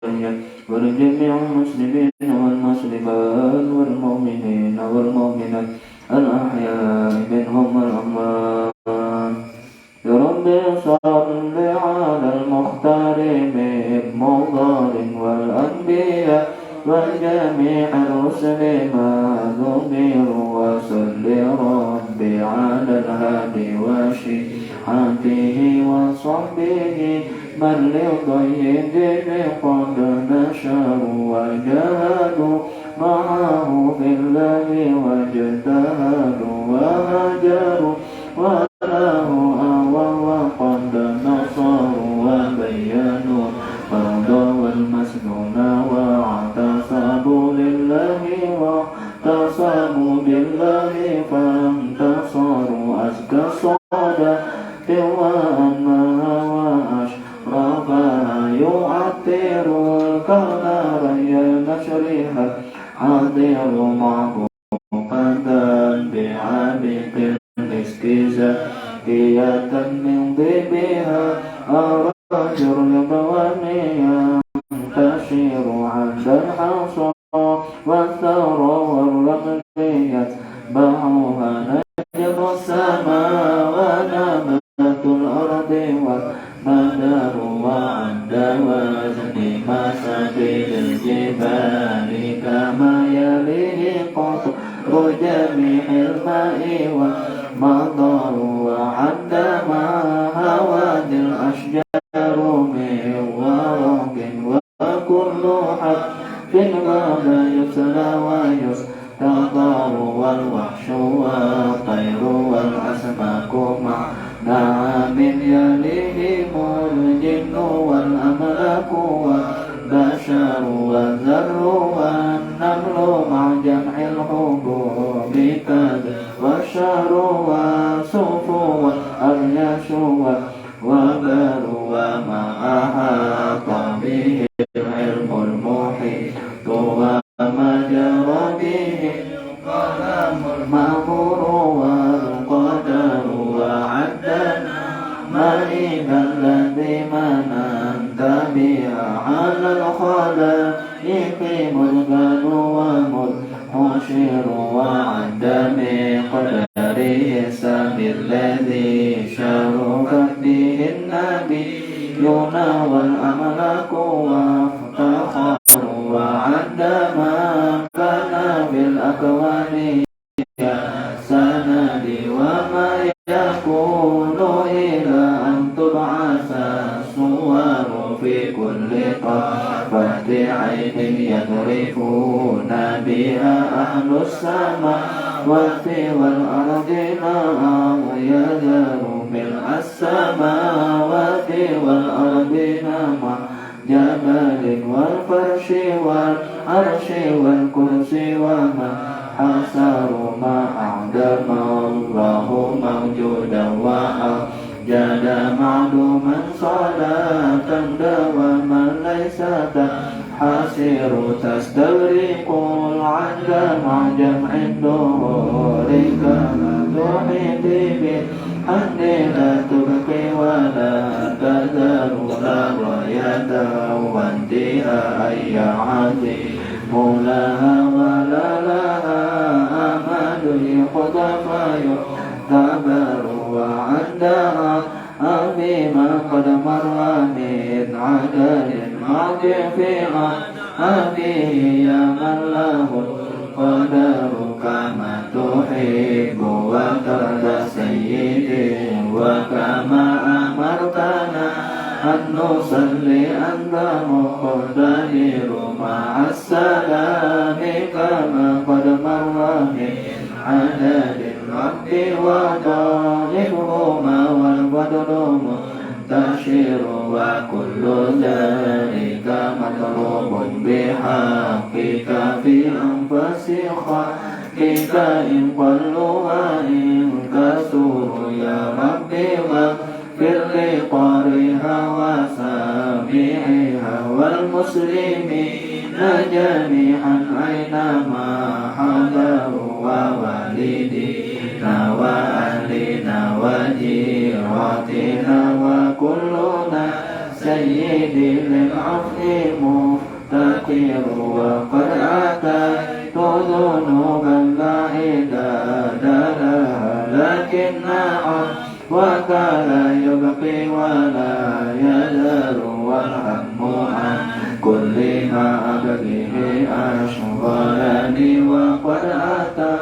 ولجميع المسلمين والمسلمات والمؤمنين والمؤمنات الأحياء منهم والأموات. يا رب صل على المختار من مضار والأنبياء وجميع الرسل ما ذكروا وصل ربي على الهادي وشيعته وصحبه من لطيب قد نشروا وجاهدوا معه في الله واجتهدوا وهجروا وله أوى وقد نصروا وبينوا فرض والمسنون واعتصموا بالله واعتصموا بالله فانتصروا أزكى الصلاة وأنها وأشرفها يعطر الكون ريا نشرها حاضر معبوقا بعابق المسك زكية من ضبها أراجر البواني ينتشر عند الحصى والثرى والرمل يتبعها نجم السماء ونبات الأرض والمدار وعند وزن مسافل الجبال كما يليه قطر جميع الماء والمطر وعند ما هواد الأشجار من ورق وكل حرف غاب يسرى ويستطار والوحش والطير والأسماك مع نعم يليهم الجن والأملاك والبشر والذر والنمل مع جمع الحبوب كذا والشعر والصوف والأرياش والوبر وما أحاط به العلم المحيط وما جرى به القلم المأمور والقدر وعدنا ملك الذي مننت بها على الخلائق ملكا ومنحشر وعد بقدره السم الذي شرفت به النبيون والأملاك وافتخروا وعد ما كان بالأكوان يا سندي وما يكون إلى أن تبعث الصور في كل طرفة عين يذرفون بها أهل السماوات والأرض نار يذر ملء السماوات والأرض مع جبل والفرش والعرش والكرسي وما حصر ما أعدم الله موجودا وأوجد معلوما صلاة دواما ليس تنحصر تستغرق العد مع جمع الدهور كما تحيط بالحد لا تبقي ولا تذر لا غاية وانتهاء أي عظيم لها ولا لها أمد يخطف يعتبر وعندها بما قد مر من عدل ماضي في أبيه يا من له القدر كما تحب وترضى سيدي وكما أمرتنا أن نصلي أنت مقتدر مع السلام كما قد مر من عدد الرب وطالبهما والبدر منتشر وكل ذلك مطلوب بحقك في أنفس خلقك إن قلوا وإن كثروا يا ربي واغفر لقارئها وسامعها والمسلمين جميعا أينما حضروا ووالدينا وأهلنا وجيراتنا وكلنا سيدي للعفو فقير وقد أتيت ذنوبا لا عداد لها لكن عفوك لا يبقي ولا يذر والهم عن كل ما أبغيه أشغلني وقد أتى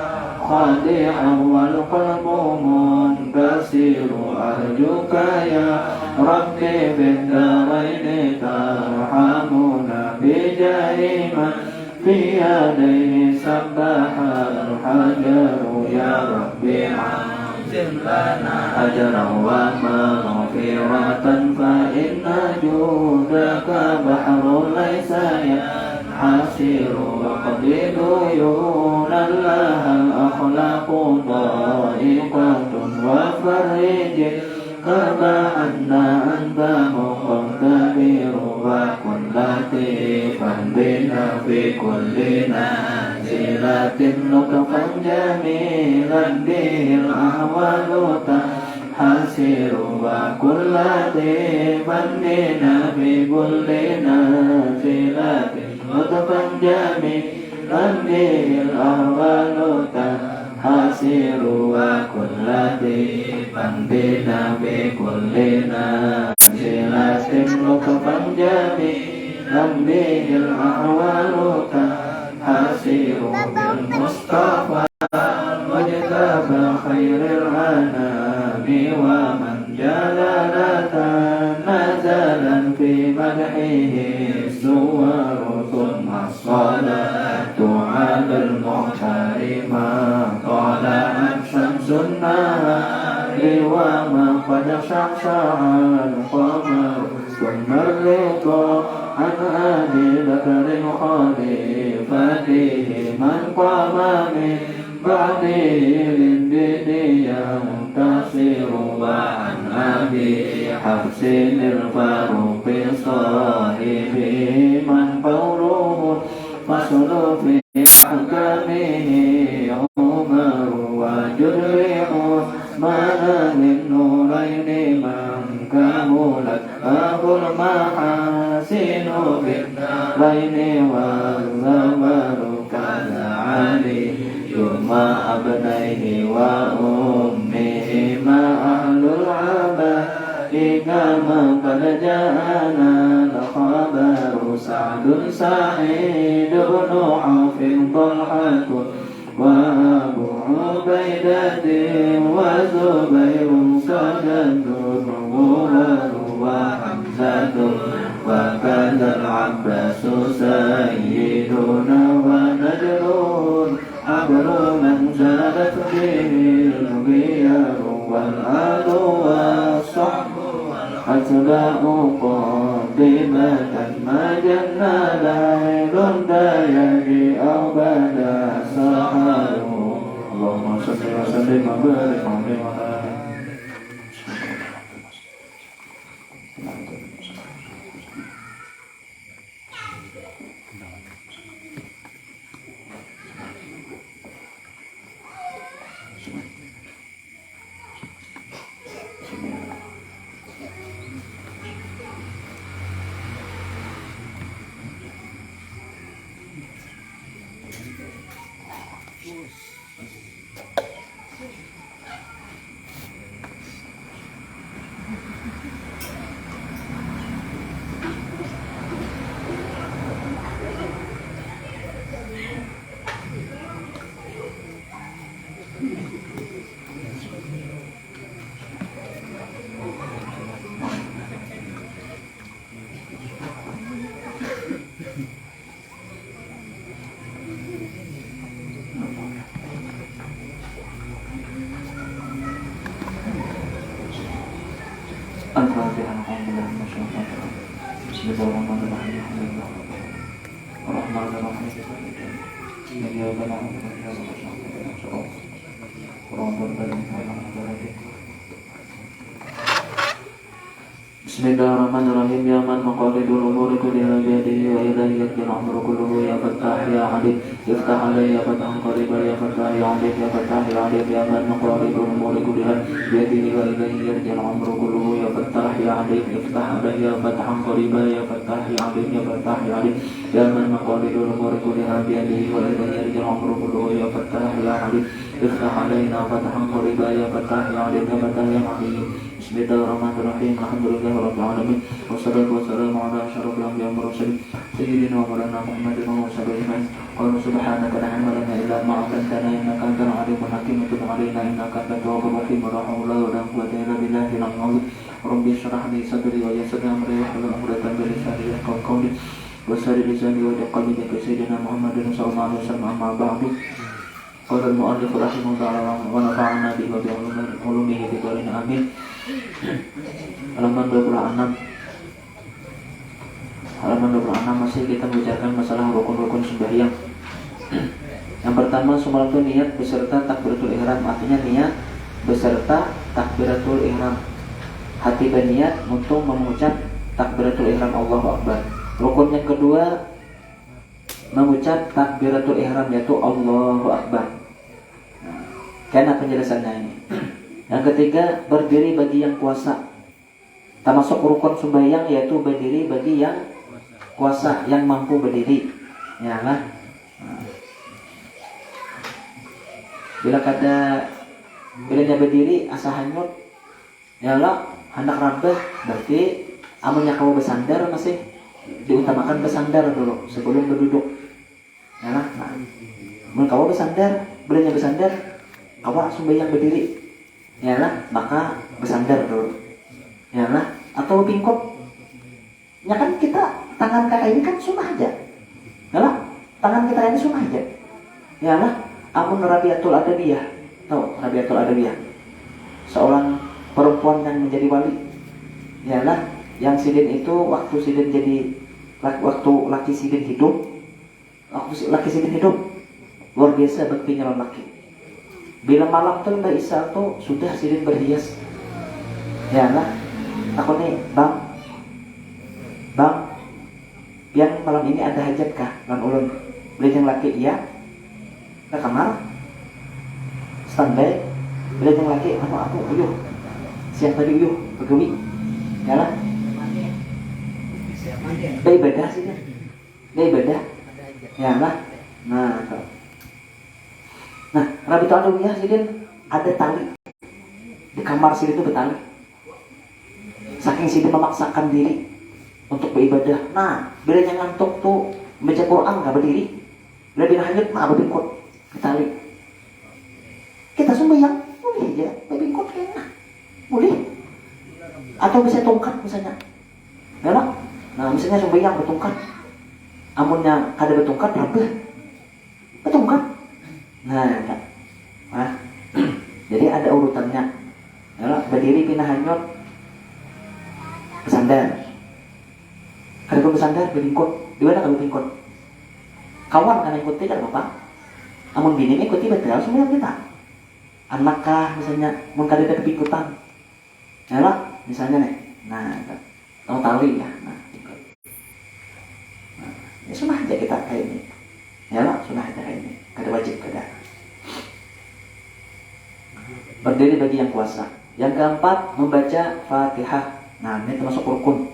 خادعا والقلب منكسر أرجوك يا ربي بالدارين ترحمنا بجاه من في يديه سبح الحجر يا ربي عظم لنا أجرا ومغفرة فإن جودك بحر ليس ينحسر وقضي ديونا لها الأخلاق ضائقة وفرج كما أن أنت مقتدر وكن لطيفا بنا في كل نازلة لطفا جميلا به الأهوال تنحسر وكن لطيفا بنا في كل نازلة لطفا جميلا به الأهوال تنحسر وكن لطيفا بنا في كل نازلة لطفا جميلا به الأهوال تنحسر بالمصطفى وجتبى خير الأنام ومن جلالة نزلا في مدحه السور ثم الصلاة على المختار ما طلعت شمس النهار وما قد شعشع القمر ثم الرضا عن أبي بكر خليفته من قام من بعده للدين ينتصر وعن أبي حفص الفاروق صاحبه من قوله فصل في أحكامه عمر وجرح عثمان للنورين من كملت أبو المحاسن بالدارين والزمر كذا علي مع أبنيه وأمهما أهل العباء كما قد جاءنا الخبر سعد سعيد بن عوف طلحة وأبو عبيدة وزبير سجد عمر وحمزة وكذا العباس سيدنا ونجرون حبر من زادت به الغيار والآل والصحب والأتباع قادمة ما جن ليل دياجي أو بدا سحر اللهم صل وسلم وبارك عليه وعلى آله. الفاتحة. الحمد لله من الشيطان الرجيم. بسم الله الرحمن الرحيم. الحمد لله الرحمن الرحيم. إياك نعبد وإياك نستعين. صراط الذين أنعمت عليهم. بسم الله الرحمن الرحيم. يا من مقاليد الأمور كلها بيده وإليه يكفي الأمر كله يا فتاح يا عليم افتح علي فتحا قريبا يا فتاح يا عليم يا فتاح يا عليم يا من مقالب الأمور كلها بيده وإليه يرجع الأمر كله يا فتاح يا عليم افتح علي فتحا قريبا يا فتاح يا عليم يا فتاح يا عليم يا من مقالب الأمور كلها بيده وإليه يرجع الأمر كله يا فتاح يا عليم افتح علينا فتحا قريبا يا فتاح يا عليم يا فتاح يا عليم بسم الله الرحمن الرحيم الحمد لله رب العالمين والصلاة والسلام على أشرف الأنبياء والمرسلين سيدنا ومولانا محمد وصحبه أجمعين قالوا سبحانك لا علم لنا إلا ما علمتنا إنك أنت العليم الحكيم وتب علينا إنك أنت التواب الرحيم ولا حول ولا قوة إلا بالله العظيم رب اشرح لي صدري ويسر لي أمري واحلل عقدة من لساني يفقهوا قولي وسر لساني واجعل قلبي كسيدنا محمد صلى الله عليه وسلم أما بعد قال المؤلف رحمه الله ونفعنا به وبعلومه في دارنا آمين. Halaman 26 masih kita membicarakan masalah rukun-rukun sembahyang. Yang pertama sumalatu niat beserta takbiratul ihram, artinya niat beserta takbiratul ihram. Hati berniat untuk mengucap takbiratul ihram Allahu Akbar. Rukun yang kedua mengucap takbiratul ihram yaitu Allahu Akbar. Karena penjelasannya ini. Yang ketiga berdiri bagi yang kuasa. Termasuk rukun sembahyang yaitu berdiri bagi yang kuasa, yang mampu berdiri. Ya kan? Bila dia berdiri asa hanyut, ya lah hendak rabah, berarti amunnya kau bersandar masih diutamakan bersandar dulu sebelum berduduk. Ya lah. Mun kau bersandar, bilanya bersandar, kau sembahyang berdiri. Ya lah, maka bersandar dulu. Ya lah, atau bingkot. Ya kan kita tangan kakak ini kan sunnah aja. Ya lah, tangan kita ini sunnah aja. Ya lah, amun Rabiatul Adawiyah. Tahu Rabiatul Adawiyah? Seorang perempuan yang menjadi wali. Ya lah, yang sidin itu waktu sidin jadi laki sidin hidup. Waktu laki sidin hidup luar biasa baktinya laki. Bila malam tuh Mbak Isa tuh sudah sidin berhias. Ya lah, aku nih bang, yang malam ini ada hajat kah? Lan ulun, beli yang laki iya, ke kamar, standby, beli yang laki, aku uyuh, siang tadi uyuh, bergawi, ya lah, beribadah sih kan, beribadah, ya lah, nah, Rabitul Adawiyah sidin ada tali di kamar sidin itu bertali. Saking sidin memaksakan diri untuk beribadah. Nah, bila yang ngantuk tuh baca Quran nggak berdiri, bila hanyut mah berbingkot di tali. Kita sembahyang boleh aja berbingkot kayaknya, boleh. Atau bisa tongkat misalnya, ya lah. Nah, misalnya sembahyang bertongkat, amunnya kada bertongkat berapa? Bertongkat. Nah, jadi ada urutannya. Ya, berdiri pindah hanyut, bersandar. Kalau kau bersandar beringkut, di mana kalau beringkut? Kawan kan ikuti kan apa? Amun bini ikuti betul semua kita. Anakkah misalnya, mun kada ada kepikutan. Ya lah, misalnya nih. Nah, tahu tali ya. Nah, ya sunnah aja kita kayak ini. Ya lah, sunnah aja kayak ini. Kada wajib kada. Berdiri bagi yang kuasa. Yang keempat membaca Fatihah. Nah, ini termasuk rukun.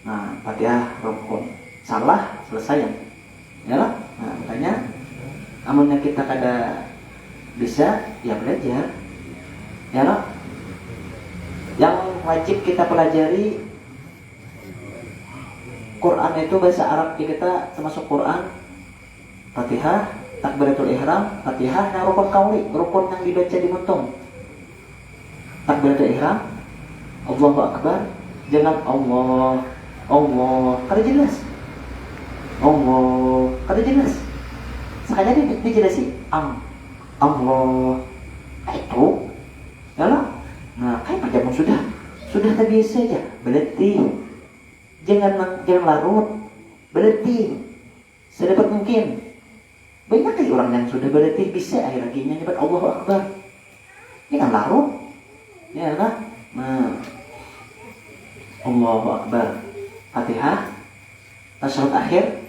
Nah, Fatihah rukun. Salah selesai ya lah. Nah, makanya amunnya kita kada bisa ya belajar. Ya lah. Yang wajib kita pelajari Quran itu bahasa Arab kita termasuk Quran, Fatihah, takbiratul ihram, Fatihah, dan rukun kauli, rukun yang dibaca di muntung. Takbiratul ihram, Allahu Akbar, jangan Allah, kada jelas. Allah, kada jelas. Sekalian dijelasi Allah, itu, ya lah. Nah, kayak perjamuan sudah terbiasa aja, berarti jangan larut, berarti sedapat mungkin. Banyak kali orang yang sudah berarti bisa akhir akhirnya nyebut Allahu Akbar, jangan larut. Ya kan? Nah, Allahu Akbar, Fatihah, tasyahud akhir,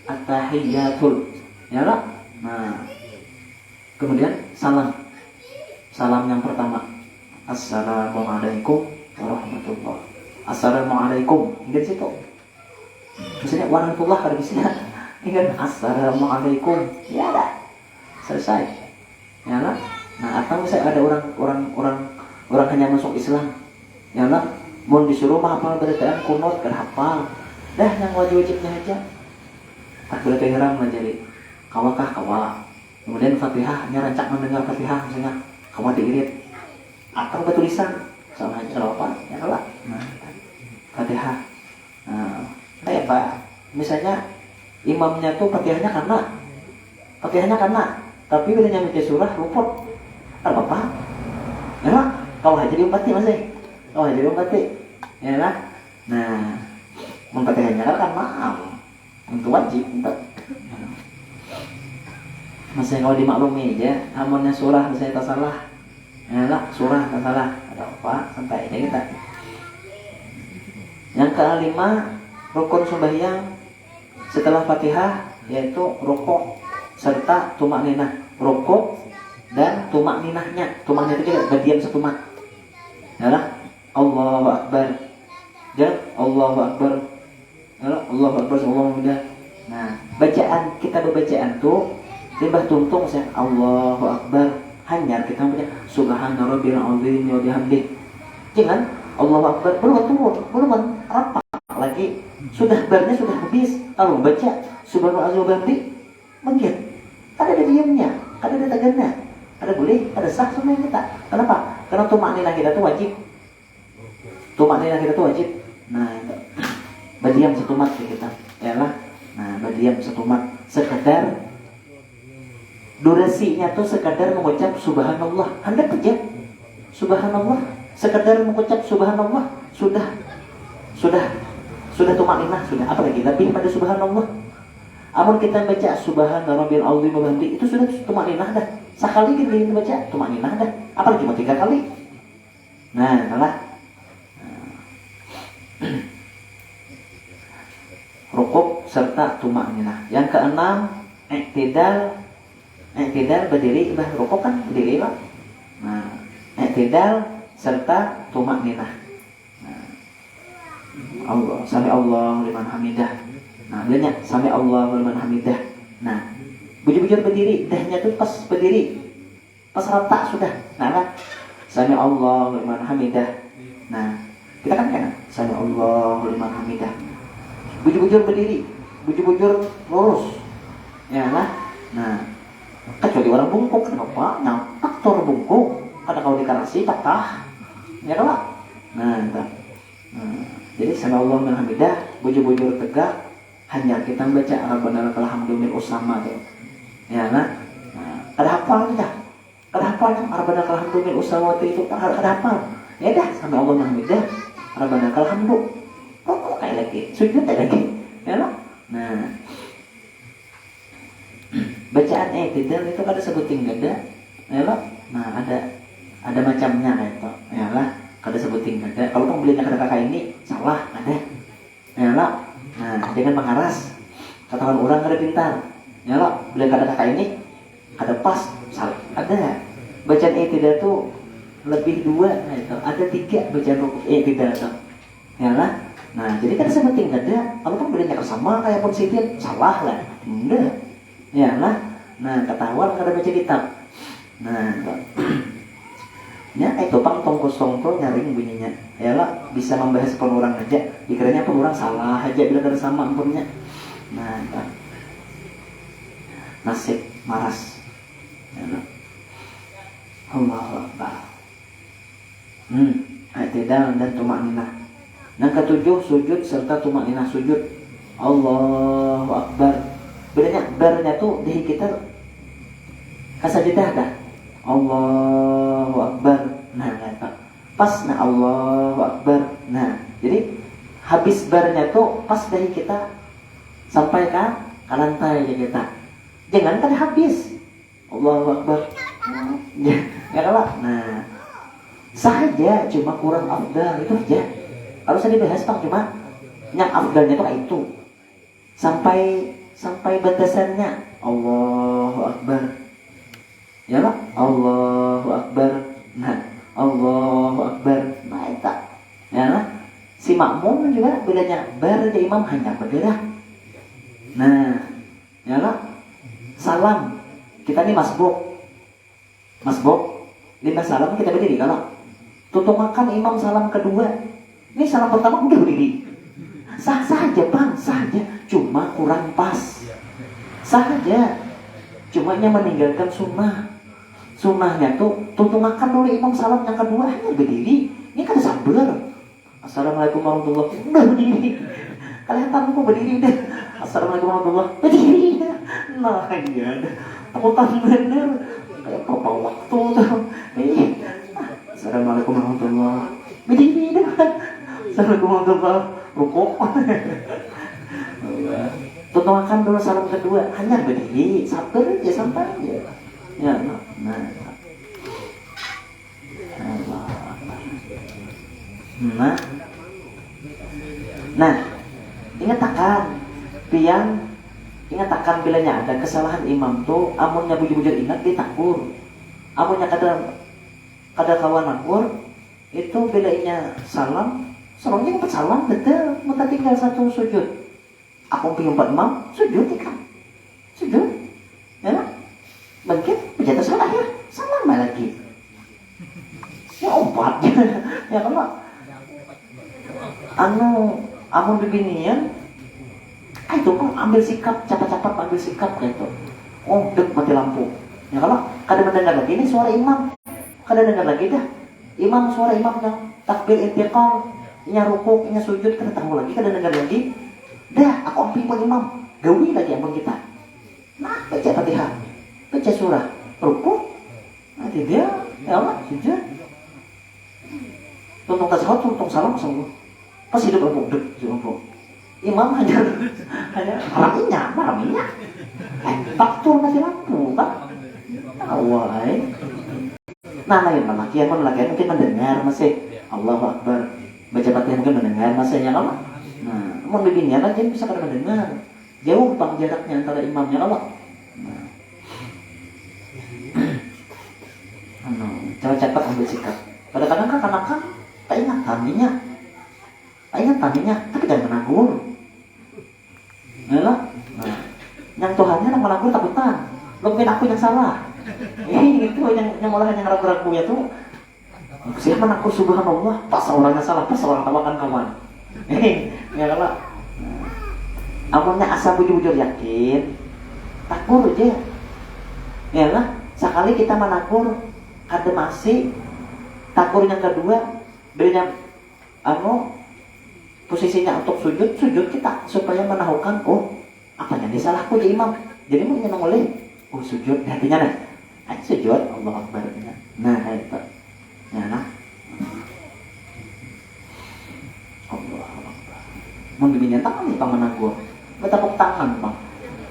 at-tahiyyatul. Ya lah. Nah, kemudian salam. Salam yang pertama. Assalamualaikum warahmatullahi. Assalamualaikum. Ingat situ. Maksudnya warahmatullah harus bisa. Ingat assalamualaikum. Ya dah. Selesai. Ya lah. Nah, atau misalnya ada orang hanya masuk Islam. Ya lah. Mau disuruh menghafal bacaan kunut kan hafal. Dah yang wajib-wajibnya aja. Takbiratul ihram jadi kawakah kawa. Kemudian Fatihah, hanya rancak mendengar Fatihah misalnya kawa diirit atau bertulisan sama aja kalau apa ya kalau nah Fatihah. Nah, kayak Pak misalnya imamnya tuh Fatihahnya karena tapi bila nyampe surah luput apa apa ya lah kau aja diumpati masih kau aja diumpati ya lah. Nah Fatihahnya kan maaf untuk wajib untuk misalnya kalau dimaklumi aja amalnya surah misalnya tak salah ya lah surah tak salah ada apa sampai ini kita. Yang kelima rukun sembahyang setelah Fatihah yaitu rukuk serta tumak ninah. Rukuk dan tumak ninahnya. Tumak ninah itu bagian setumak. Ya lah Allahu Akbar. Dan Allahu Akbar. Ya lah Allahu Akbar Allahu Akbar. Nah, bacaan kita berbacaan tuh limbah tuntung saya Allahu Akbar hanya kita punya Subhana Rabbil Azim wa bihamdih. Jangan Allahu Akbar belum turun, belum apa lagi sudah barnya sudah habis. Kalau baca Subhana Azim wa bihamdih mungkin ada diamnya, ada tegannya, ada boleh, ada sah semua kita. Kenapa? Karena tumakninah kita tuh wajib. Tumakninah kita tuh wajib. Nah, itu berdiam setumat kita. Yalah. Nah, berdiam setumat sekadar durasinya tuh sekadar mengucap subhanallah. Anda kerja subhanallah, sekadar mengucap subhanallah sudah tumakninah sudah. Apalagi lebih pada subhanallah. Amun kita baca subhana rabbil azim wa bihamdi itu sudah tumakninah dah. Sekali kita baca tumakninah dah. Apalagi mau 3 kali. Nah, salah. Rukuk serta tumakninah. Yang keenam i'tidal berdiri, rukuk kan berdiri lah. Nah, i'tidal serta tumakninah. Nah, Allah, sami Allah liman hamidah. Nah, banyak sami Allah liman hamidah. Nah, bujur-bujur berdiri, dahnya tuh pas berdiri. Pas rata sudah. Nah, kan sami Allah liman hamidah. Nah, kita kan sami Allah liman hamidah. Bujur-bujur berdiri, bujur-bujur lurus. Ya lah. Nah, kecuali orang bungkuk kenapa? Nah, faktor bungkuk kadang kalau dikarasi patah. Ya lah. Nah, jadi sama Allah liman hamidah, bujur-bujur tegak hanya kita baca Rabbana lakal hamdu mil usama tuh. Ya lah. Nah, ada hafal dah. Ada hafal Rabbana lakal hamdu mil usama itu ada hafal. Ya dah sama Allah liman hamidah, Rabbana lakal hamdu. Kok kayak lagi, sujud kayak lagi, ya lah. Nah, bacaan i'tidal itu ada sebutin gada, ya lah. Nah, ada macamnya itu, ya lah. Ada sebutin gada. Kalau pembelinya kata-kata ini salah, ada, ya lah. Nah, jangan mengaras. Katakan orang ada pintar, ya lah. Beli kata-kata ini ada pas, salah, ada. Bacaan i'tidal itu lebih 2, nah itu ada 3 bacaan i'tidal itu, ya lah. Nah, jadi kan sebutin ada, walaupun bedanya sama kayak pun sitin, salah lah, enggak, ya lah. Nah, ketahuan kada baca kitab. Nah, ya itu pang tong kosong tuh nyaring bunyinya, ya lah, bisa membahas pun orang aja, dikiranya pun orang salah aja bila kada sama ampunnya. Nah, nasib maras, ya lah. Allahu Akbar. I'tidal dan tumakninah. Yang ketujuh sujud serta tumakninah sujud. Allahu Akbar. Bedanya barnya tuh di kita kasajidah dah. Allahu Akbar. Nah, pas nah Allahu Akbar. Nah, jadi habis barnya tuh pas dari kita sampai ke lantai kita. Jangan kan habis. Allahu Akbar. Ya, kalau nah saja cuma kurang afdal itu aja. Kalau saya dibahas Pak cuma yang afdalnya itu sampai batasannya Allahu Akbar. Ya lah, Allahu Akbar. Nah, Allahu Akbar. Nah, itu. Ya lah. Si makmum juga bedanya baca imam hanya bergerak. Nah, ya lah. Salam. Kita ini masbuk. Lima salam kita berdiri. Kalau tutumakan imam salam kedua, ini salam pertama udah berdiri. Sah saja bang, sah saja. Cuma kurang pas. Sah saja. Cuma nya meninggalkan sunnah. Sunnahnya tuh tutumakan dulu imam salam yang kedua hanya berdiri. Ini kan sabar. Assalamualaikum warahmatullahi wabarakatuh. Udah berdiri. Kalian tahu berdiri deh. Assalamualaikum warahmatullahi wabarakatuh. Berdiri. Nah iya. Takutan bener. Kayak berapa waktu tuh. Assalamualaikum warahmatullahi wabarakatuh. Berdiri deh. Assalamualaikum warahmatullahi wabarakatuh. Rukuk. Tutumakan dulu salam kedua hanya berdiri. Sabar aja sampai aja. Ya, nah, ingatakan bilanya ada kesalahan imam tuh, amunnya bujur-bujur ingat ditakur, amunnya kada kawan akur, itu bilanya salamnya empat salam betul, mau tinggal satu sujud, aku pengen empat imam sujud ikan, sujud, ya. Bangkit, penjatuh salah ya, salam lagi. Ya obat, ya kalau amun beginian, itu kok ambil sikap, cepat-cepat ambil sikap gitu. Oh, dek mati lampu. Ya kalau kada mendengar lagi ini suara imam, kada dengar lagi dah. Suara imam yang takbir intiqal, nya rukuk, nya sujud, kada tahu lagi, kada dengar lagi. Dah, aku ambil imam, gawi lagi ampun kita. Nah, baca Fatihah. Baca surah, rukuk, nanti dia, ya Allah, sujud. Tuntung tasawuf, tuntung salam semua. Pas hidup rukuk, imam hanya maraminya. Faktur masih lampu, kan? Awai. Nah, lain mungkin mendengar masih Allahu Akbar. Baca Fatihah mungkin mendengar masihnya Allah. Nah, mau begini aja bisa kada mendengar. Jauh bang jaraknya antara imamnya Allah. Cepat ambil sikap. Kadang-kadang kan anak-anak tak ingat taminya, tapi jangan menagur. Nah, yang Tuhannya yang menagur takutan. Mungkin aku yang salah. Itu yang olahan yang ragu-ragu ya tuh. Siapa menakur subhanallah, pas orangnya salah, pas orang tawakan kawan. Ya kalau amunnya asal bujur-bujur yakin, takur aja. Ya lah, sekali kita menakur ada masih takur yang kedua berinya posisinya untuk sujud kita supaya menahukan apa yang disalahku di imam, jadi mau nyenang oleh sujud hatinya sujud Allah Akbar nah itu nah Allah Akbar mau bimbingnya tangan nih bang menagur bertepuk tangan bang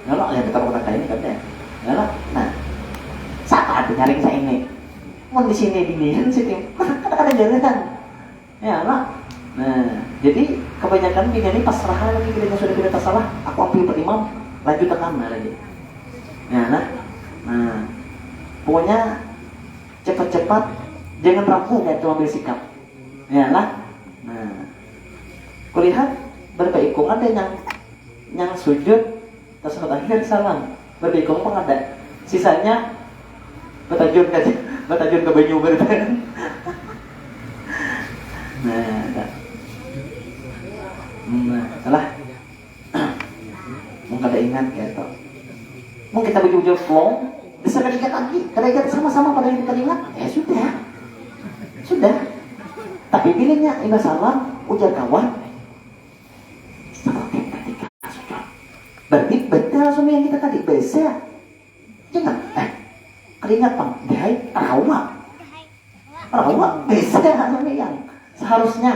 kalau ya bertepuk tangan ini kan ya nah siapa ada nyaring saya ini mau di sini dinian sih tim kadang-kadang jalan ya lah. Nah jadi kebanyakan ini pasrah lagi kita sudah tidak salah aku ambil berimam lanjut ke kamar lagi nah pokoknya cepat-cepat jangan ragu ya tuh ambil sikap ya lah. Nah kulihat berbaikung ada yang sujud tasawuf akhir salam berbaikung pun ada sisanya bertajun ke banyu berdan. Salah. Mau kada ingat gitu. Mau kita bujur plong, bisa kada ingat lagi, kada ingat sama-sama pada yang kita ingat. Sudah. Tapi bilangnya ingat salam, ujar kawan. Seperti ketika sujud. Berarti betul semua yang kita tadi bisa. Jangan, keringat bang, dihai rawa bisa semua yang seharusnya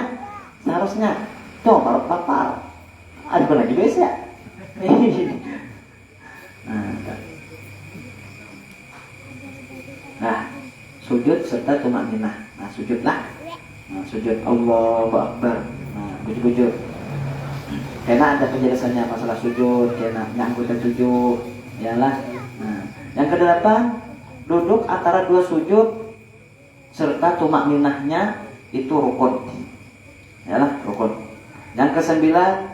tuh kalau bapak ada apa lagi biasa nah sujud serta tumakninah. Nah sujudlah sujud Allahu Akbar. Nah bujur karena ada penjelasannya masalah sujud karena nyangkut dan sujud Yalah. Nah, yang kedelapan, duduk antara dua sujud serta tumak ninahnya itu rukun. Yalah, rukun. Yang kesembilan,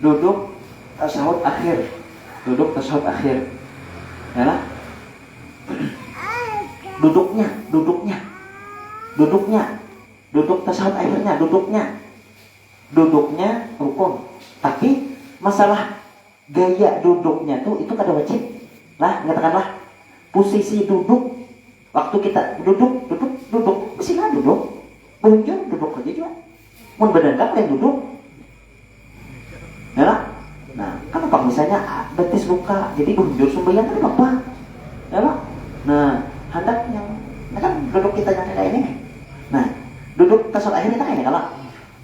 duduk tasyahud akhir. Duduk tasyahud akhir. Yalah. Duduk tasyahud akhirnya, duduknya rukun. Tapi masalah gaya duduknya itu kada wajib lah, katakanlah posisi duduk waktu kita duduk mestilah duduk bunjur duduk aja juga mun berdengkap yang duduk ya lah. Nah kan apa misalnya betis buka jadi bunjur sembahyang kan apa ya lah. Nah hendak yang kan duduk kita yang kayak ini, nah duduk tasyahud akhir kita kayak ini kalau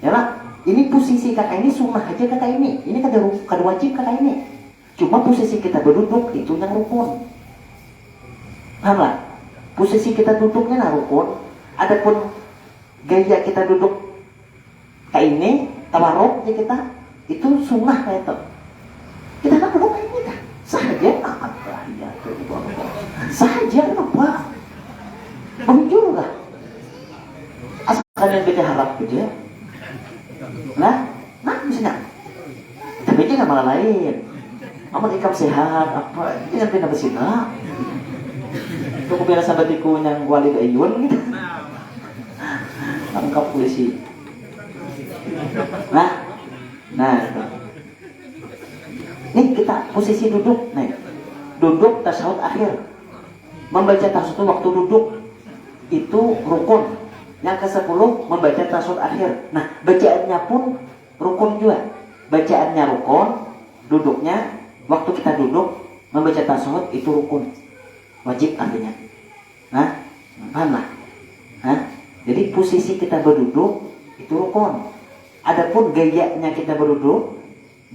ya lah. Ini posisi kakak ini sunnah aja kakak ini kada wajib kakak ini. Cuma posisi kita berduduk itu yang rukun. Paham lah? Posisi kita duduknya lah rukun. Adapun gaya kita duduk kayak ini, tawarruk ya kita itu sunnah kayak itu. Kita kan duduk kayak ini kan. Sahaja sahaja apa? Bunjur lah. Asalkan yang kita harap aja. Nah misalnya tapi jangan malah lain aman ikam sehat apa jangan pindah bersina itu aku biasa batiku yang wali ayun gitu lengkap polisi. Nah nih kita posisi duduk, nih duduk tasyahud akhir, membaca tasyahud waktu duduk itu rukun. Yang ke-10 membaca tasyahud akhir. Nah, bacaannya pun rukun juga. Bacaannya rukun, duduknya waktu kita duduk membaca tasyahud itu rukun. Wajib artinya. Nah, paham lah? Nah, jadi posisi kita berduduk itu rukun. Adapun gayanya kita berduduk,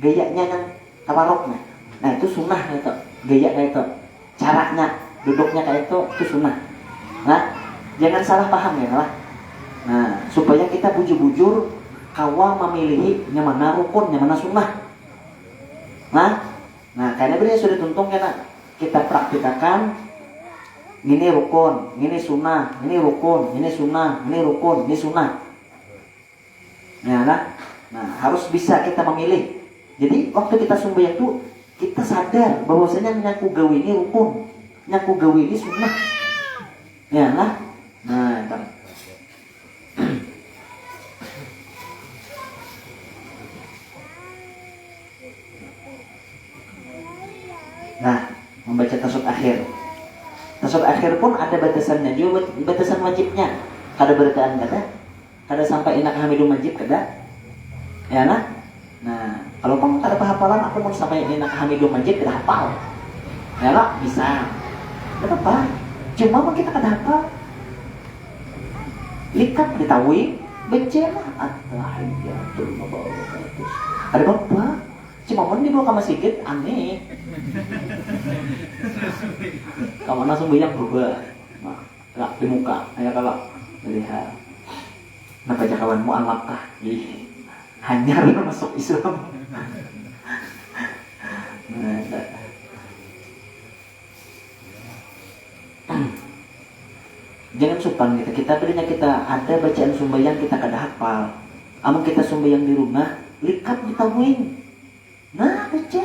gayanya yang tawarruknya. Nah, itu sunnah itu. Gayanya itu. Caranya duduknya kayak itu sunnah. Nah, jangan salah paham ya lah. Nah, supaya kita bujur-bujur kawa memilih yang mana rukun, yang mana sunnah. Nah, karena beliau sudah tuntung karena kita praktikakan ini rukun, ini sunnah, ini rukun, ini sunnah, ini rukun, ini sunnah. Nah, harus bisa kita memilih. Jadi waktu kita sembahyang itu kita sadar bahwasanya nyaku gawe ini rukun, nyaku gawe ini sunnah. Ya lah. Nah, membaca tasyahud akhir. Tasyahud akhir pun ada batasannya juga, batasan wajibnya. Kada bertaan kada, kada sampai inak hamidum majid kada. Ya nah. Nah, kalau kamu kada hafalan aku mau sampai inak hamidum majid kada hafal. Ya lah, bisa. Kada apa? Cuma kita kada hafal. Likat ditawi, bacalah at-tahiyatul mubarakatuh. Ada apa? Cuma mau dibawa ke masjid aneh. Kamu langsung banyak berubah. Nah, di muka, ayo kalau melihat. Nah, baca kawanmu alapkah? Ih, hanyar masuk Islam. Jangan supan kita berinya kita ada bacaan sumbayang kita kada hafal. Amun kita sumbayang di rumah, likat ditawin. Nah, baca.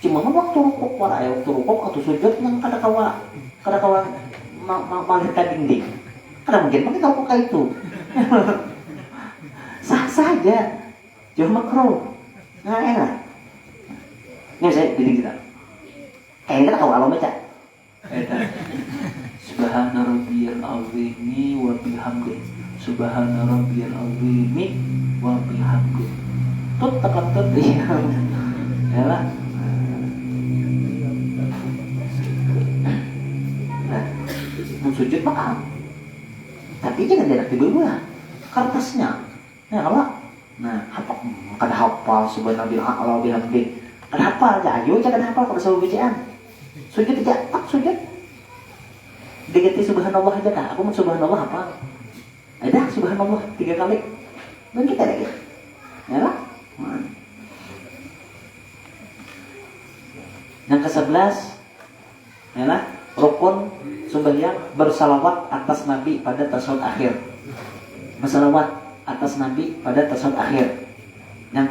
Cuma waktu rukuk waktu rukuk atau sujud yang kada kawa malih dinding. Kada mungkin kita rukuk kayak itu. Sah saja. Cuma makruh. Nah, enak. Ini saya dinding kita. Kayaknya kita tahu apa baca. Subhana rabbiyal azimi wa bihamdi. Subhana rabbiyal azimi wa bihamdi. Tut tekan tut ya. Yalah. Sujud paham. Tapi jangan dianak tiba-tiba kertasnya. Nah, kalau hafal kada hafal subhanallah bihamdi. Kada hafal aja ayo jangan hafal kalau sawu bacaan. Sujud aja, tak sujud. Diganti subhanallah aja kah? Aku mau subhanallah apa? Ada subhanallah 3 kali. Dan kita lagi. Ya lah. Yang ke-11 ialah rukun sembahyang bersalawat atas Nabi pada tasyahud akhir. Bersalawat atas Nabi pada tasyahud akhir. Yang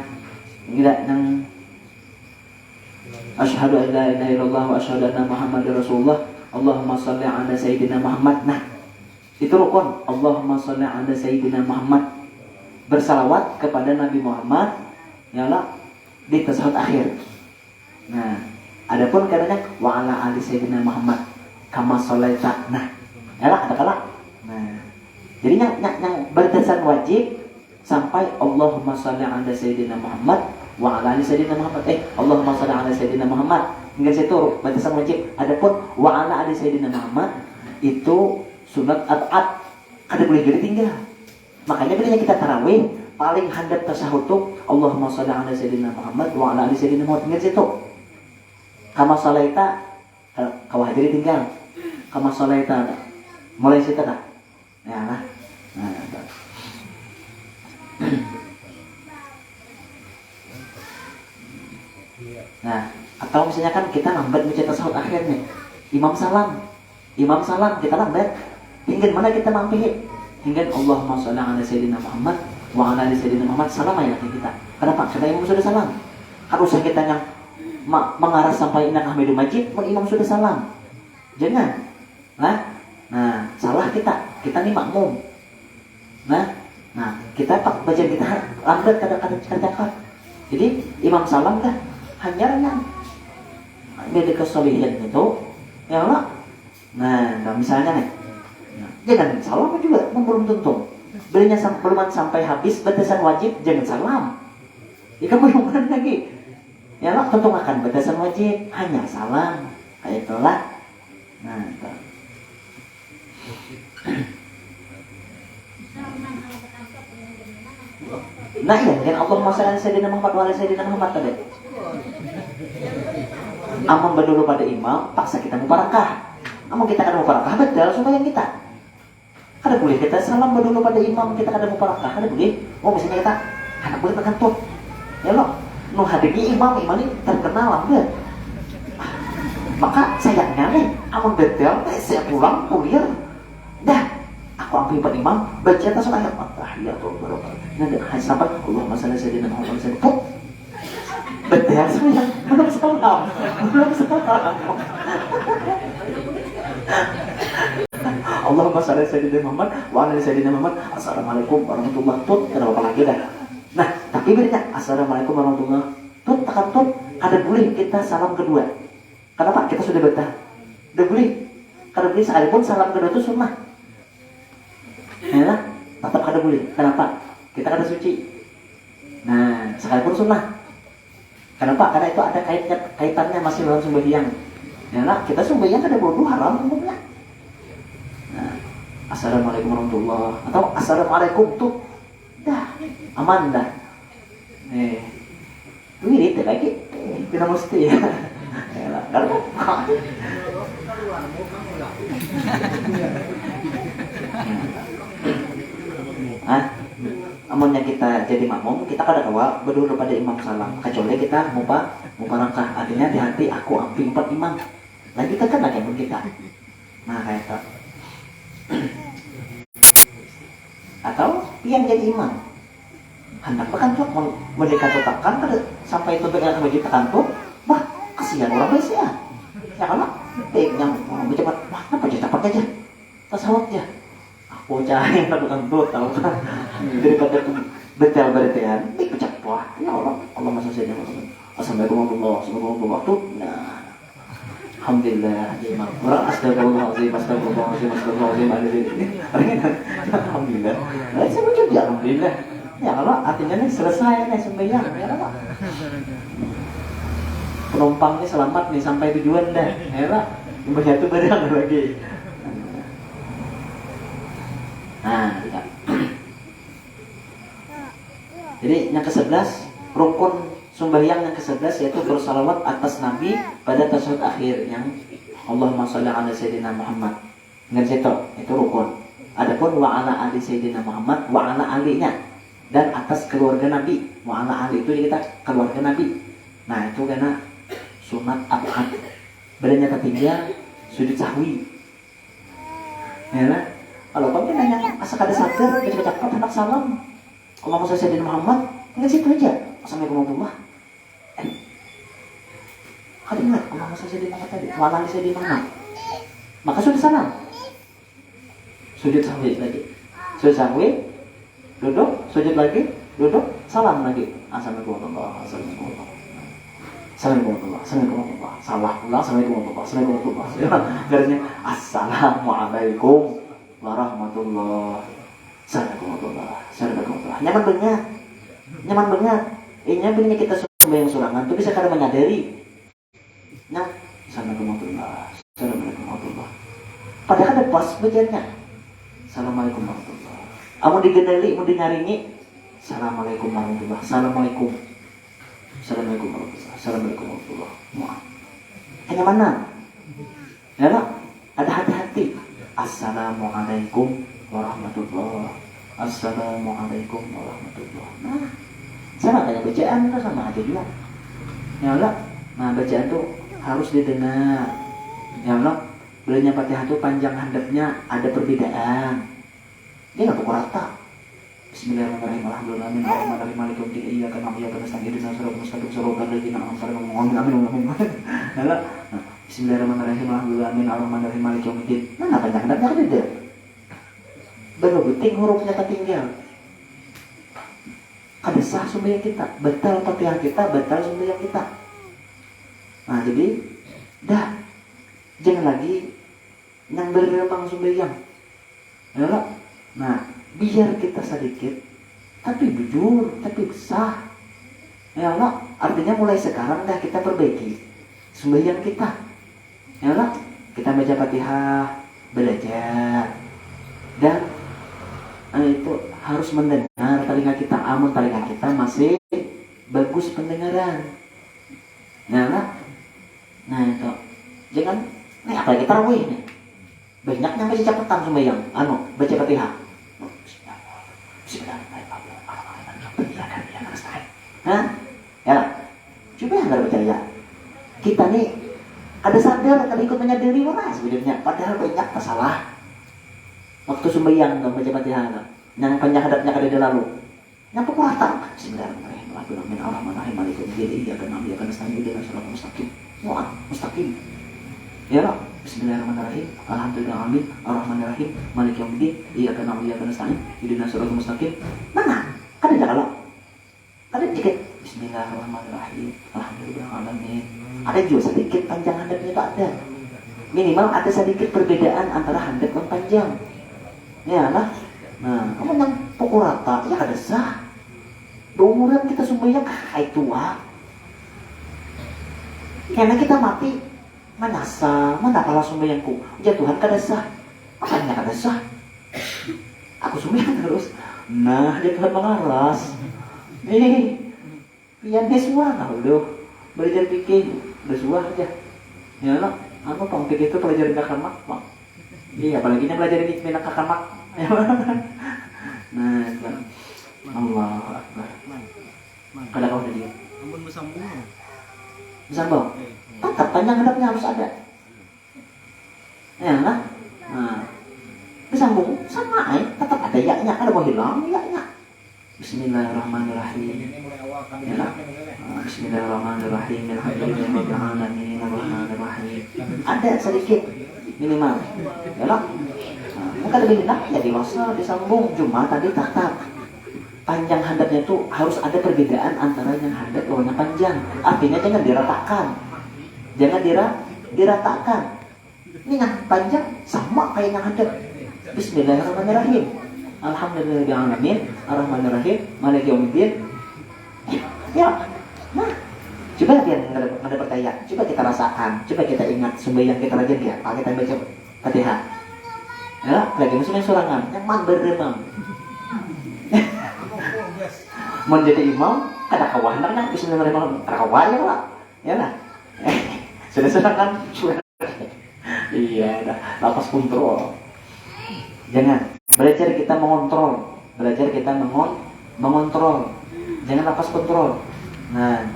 asyhadu an la ilaha illallah wa asyhadu anna Muhammadar Rasulullah. Allahumma shalli ala sayyidina Muhammad. Nah, itu rukun. Allahumma shalli ala sayyidina Muhammad. Bersalawat kepada Nabi Muhammad ialah di tasyahud akhir. Nah, adapun katanya wa ala ali sayyidina Muhammad kama sholaita. Nah, ialah ada kala. Nah, jadi yang berdasar wajib sampai Allahumma shalli ala sayyidina Muhammad wa ala ali sayyidina Muhammad. Allahumma shalli ala sayyidina Muhammad. Hingga situ batasan wajib. Adapun wa ala ali sayyidina Muhammad itu sunat at'at. Kada boleh jadi tinggal. Makanya bila kita tarawih paling handap tasyahud tu Allahumma shalli ala sayyidina Muhammad wa ala ali sayyidina Muhammad. Hingga situ. Kama sholaita kawah jadi tinggal. Kama sholaita mulai situ dah. Ya lah. Nah, atau misalnya kan kita lambat baca tasyahud akhirnya. Imam salam kita lambat. Hingga mana kita mampu? Hingga Allahumma shalli ala sayyidina Muhammad wa ala ali sayyidina Muhammad. Salam ya kita. Kenapa? Karena imam sudah salam. Harusnya kita yang mengarah sampai inna Hamidul Majid, imam sudah salam. Jangan. Nah, salah kita nih makmum. Nah, kita baca kita lambat kadang-kadang. Jadi imam salam dah hanya beda kesolehan itu, ya Allah. Nah, misalnya nih, jangan salam juga, belum tentu. Belinya belum sampai habis batasan wajib, jangan salam. Ya kamu yang lagi. Ya Allah, tentu akan batasan wajib, hanya salam. Kayak itulah. Nah iya, kan Allahumma shalli ala sayyidina Muhammad wa ala sayyidina Muhammad tadi. Amang berdulu pada imam, paksa kita mubarakah. Amang kita kada mubarakah, betul sembahyang kita. Kada boleh kita salam berdulu pada imam, kita kada mubarakah, kada boleh. Misalnya kita kada boleh terkantut. Ya loh, hadapi imam ini terkenal lambat. Maka sayangnya nih, amang betul, saya pulang kuliah. Dah, aku ambil Pak Imam, baca atas ayat at-tahiyatul barakatuh. Nanti sampai Allahumma shalli ala sayyidina Muhammad sallallahu. Betul saya belum salam. Allahumma shalli ala sayyidina Muhammad wa ala sayyidina Muhammad. Assalamualaikum warahmatullahi wabarakatuh. Kenapa apa lagi dah? Nah, tapi bedanya assalamualaikum warahmatullahi wabarakatuh. Tekan ada boleh kita salam kedua. Kenapa? Kita sudah betah. Udah boleh. Kada boleh sekalipun salam kedua itu sunnah. Ya, tetap kada boleh. Kenapa? Kita kada suci. Nah, sekalipun sunnah. Kenapa? Karena itu ada kaitannya masih dalam sembahyang. Ya, kita sembahyang kada bodoh haram umumnya. Nah, assalamualaikum warahmatullahi atau assalamualaikum tuh dah aman dah. Wirid lagi. Kita mesti ya. Ya, karena amunnya kita jadi makmum, kita kada kawa berdua pada imam salam, kecuali kita mubarakah. Artinya di hati aku ambil 4 imam. Lagi kita kan lagi kita. Nah kayak itu. Atau yang jadi imam hendak berkantor merdeka tetapkan kada sampai itu dengan wajib terkantor. Wah kasihan orang biasa ya. Ya kan? Yang bercepat, wah kenapa cepat aja? Tasawuf aja. Aku cahaya bukan tuh tahu kan daripada betel bertean pecah wah ya Allah masa saya assalamualaikum warahmatullahi wabarakatuh. Nah alhamdulillah jemaah orang astagfirullahaladzim alhamdulillah saya baca ya alhamdulillah ya Allah artinya nih selesai nih sembahyang ya Allah penumpang nih selamat nih sampai tujuan dah ya Allah sembahyang itu barang lagi. Nah, tidak. Jadi yang ke-11 rukun sembahyang yang ke-11 yaitu bersalawat atas Nabi pada tasyahud akhir yang Allahumma shalli ala sayyidina Muhammad. Ingat itu rukun. Adapun wa ala ali sayyidina Muhammad wa ala alinya dan atas keluarga Nabi. Wa ala ali itu kita keluarga Nabi. Nah, itu karena sunat abad. Badannya ketinggian, sujud sahwi. Ya kan? Kalau kamu nanya asal ada sadar, baca-baca hendak salam. Allahumma shalli ala Sayyidina Muhammad, enggak situ aja. Assalamualaikum warahmatullahi wabarakatuh. Kali ingat Allahumma shalli ala Sayyidina Muhammad tadi, wa ala ali Sayyidina Muhammad. Maka sujud salam. Sujud sahwi lagi. Sujud sahwi, duduk, sujud lagi, duduk, salam lagi. Assalamualaikum warahmatullahi wabarakatuh. Assalamualaikum warahmatullahi wabarakatuh. Salah ulang, assalamualaikum warahmatullahi wabarakatuh. Garisnya assalamualaikum warahmatullahi wabarakatuh. Nyaman banget. Nyaman banget. Ini bilangnya kita sembahyang surangan tuh bisa kada menyadari. Nah, assalamualaikum warahmatullahi. Padahal ada pas bacanya. Assalamualaikum warahmatullahi. Amun digendali, mau dinyaringi. Assalamualaikum warahmatullahi. Assalamualaikum. Assalamualaikum warahmatullahi. Assalamualaikum warahmatullahi. Kenyamanan. Ya, ada hati-hati. Assalamualaikum warahmatullahi. Assalamualaikum warahmatullahi. Nah, sama kayak bacaan itu sama aja juga. Ya Allah. Nah, bacaan tuh harus didengar. Ya Allah. Belinya Fatihah tuh panjang handapnya ada perbedaan. Dia nggak pukul rata. Bismillahirrahmanirrahim. Alhamdulillahirrahmanirrahim. Alhamdulillahirrahmanirrahim. Maliki yaumiddin. Iyyaka na'budu wa iyyaka nasta'in. Ihdinas siratal mustaqim. Siratal ladzina an'amta 'alaihim. Amin. Bismillahirrahmanirrahim. Alhamdulillahirrahmanirrahim. Maliki yaumiddin. Nah, panjang handapnya kan beda. Berbeting hurufnya ketinggal. Kada sah sembahyang kita, batal Fatihah kita, batal sembahyang kita. Nah, jadi dah jangan lagi yang beremang sembahyang. Ya, nah, biar kita sedikit tapi jujur, tapi besar. Ya Allah, artinya mulai sekarang dah kita perbaiki sembahyang kita. Ya Allah, kita baca Fatihah, belajar. Dan itu harus mendengar telinga kita. Amun telinga kita masih bagus pendengaran. Ya Allah. Nah itu, jangan nih apalagi tarawih nih. Banyaknya masih catatan sembahyang. Baca Fatihah. Hah? Ya, coba yang nggak percaya. Kita nih ada sadar, kada ikut menyadari mana sebenarnya. Padahal banyak masalah. Waktu sembahyang nggak baca Fatihah, yang panjang hadapnya kada ada lalu. Yang pukul rata. Bismillahirrahmanirrahim. Alhamdulillahirrahmanirrahim. Maliki yaumiddin. Iyyaka na'budu wa iyyaka nasta'in. Ihdinas siratal mustaqim. Wah, mustaqim. Ya Allah. Bismillahirrahmanirrahim. Alhamdulillahirrahmanirrahim. Arrahmanirrahim. Maliki yaumiddin. Iyyaka na'budu wa iyyaka nasta'in. Ihdinas siratal mustaqim. Mana? Kada ada kalau. Ada dikit. Bismillahirrahmanirrahim. Alhamdulillahirrahmanirrahim. Ada juga sedikit panjang hadapnya itu ada. Minimal ada sedikit perbedaan antara hadap dan panjang. Ya lah. Nah, kamu yang pukul rata, ya kada sah. Umuran kita sembahyang kayak tua. Karena kita mati, mana sah, mana kalah sembahyangku. Ya Tuhan kada sah. Makanya kada sah. Aku sembahyang terus. Nah, dia Tuhan mengaras. Pian deswa nah udah. Belajar fikih, deswa aja. Ya lah, aku pangkit itu pelajaran kakamak, Bang. Iya, apalagi ini belajar ini minat kakamak. Nah, Allahu Akbar. Kada kau tadi. Ampun bersambung. Bersambung. Tetap panjang hadapnya harus ada. Ya lah. Nah, bersambung sama tetap ada ya-nya, ada mau hilang ya-nya. Bismillahirrahmanirrahim. Ya lah. Bismillahirrahmanirrahim. Alhamdulillahirabbil alamin. Arrahmanirrahim. Ada sedikit minimal. Ya lah. Maka lebih enak ya dirasa disambung. Cuma tadi tetap panjang hadapnya itu harus ada perbedaan antara yang hadap lawannya panjang. Artinya jangan diratakan. Jangan diratakan. Ini yang panjang sama kayak yang hadap. Bismillahirrahmanirrahim. Alhamdulillahirabbil alamin. Arrahmanirrahim. Maliki yaumiddin. Ya. Nah, coba biar ada percaya. Coba kita rasakan. Coba kita ingat sembahyang kita rajin ya. Kalau kita baca Fatihah. Ya, lagi musim yang surangan, yang man beremam. Mau jadi imam, ada kawan hendaknya Bismillahirrahmanirrahim. Kawan ya lah, ya lah. Sudah surangan, iya, dah lapas kontrol. Jangan belajar kita mengontrol, belajar kita mengontrol. Jangan lapas kontrol. Nah,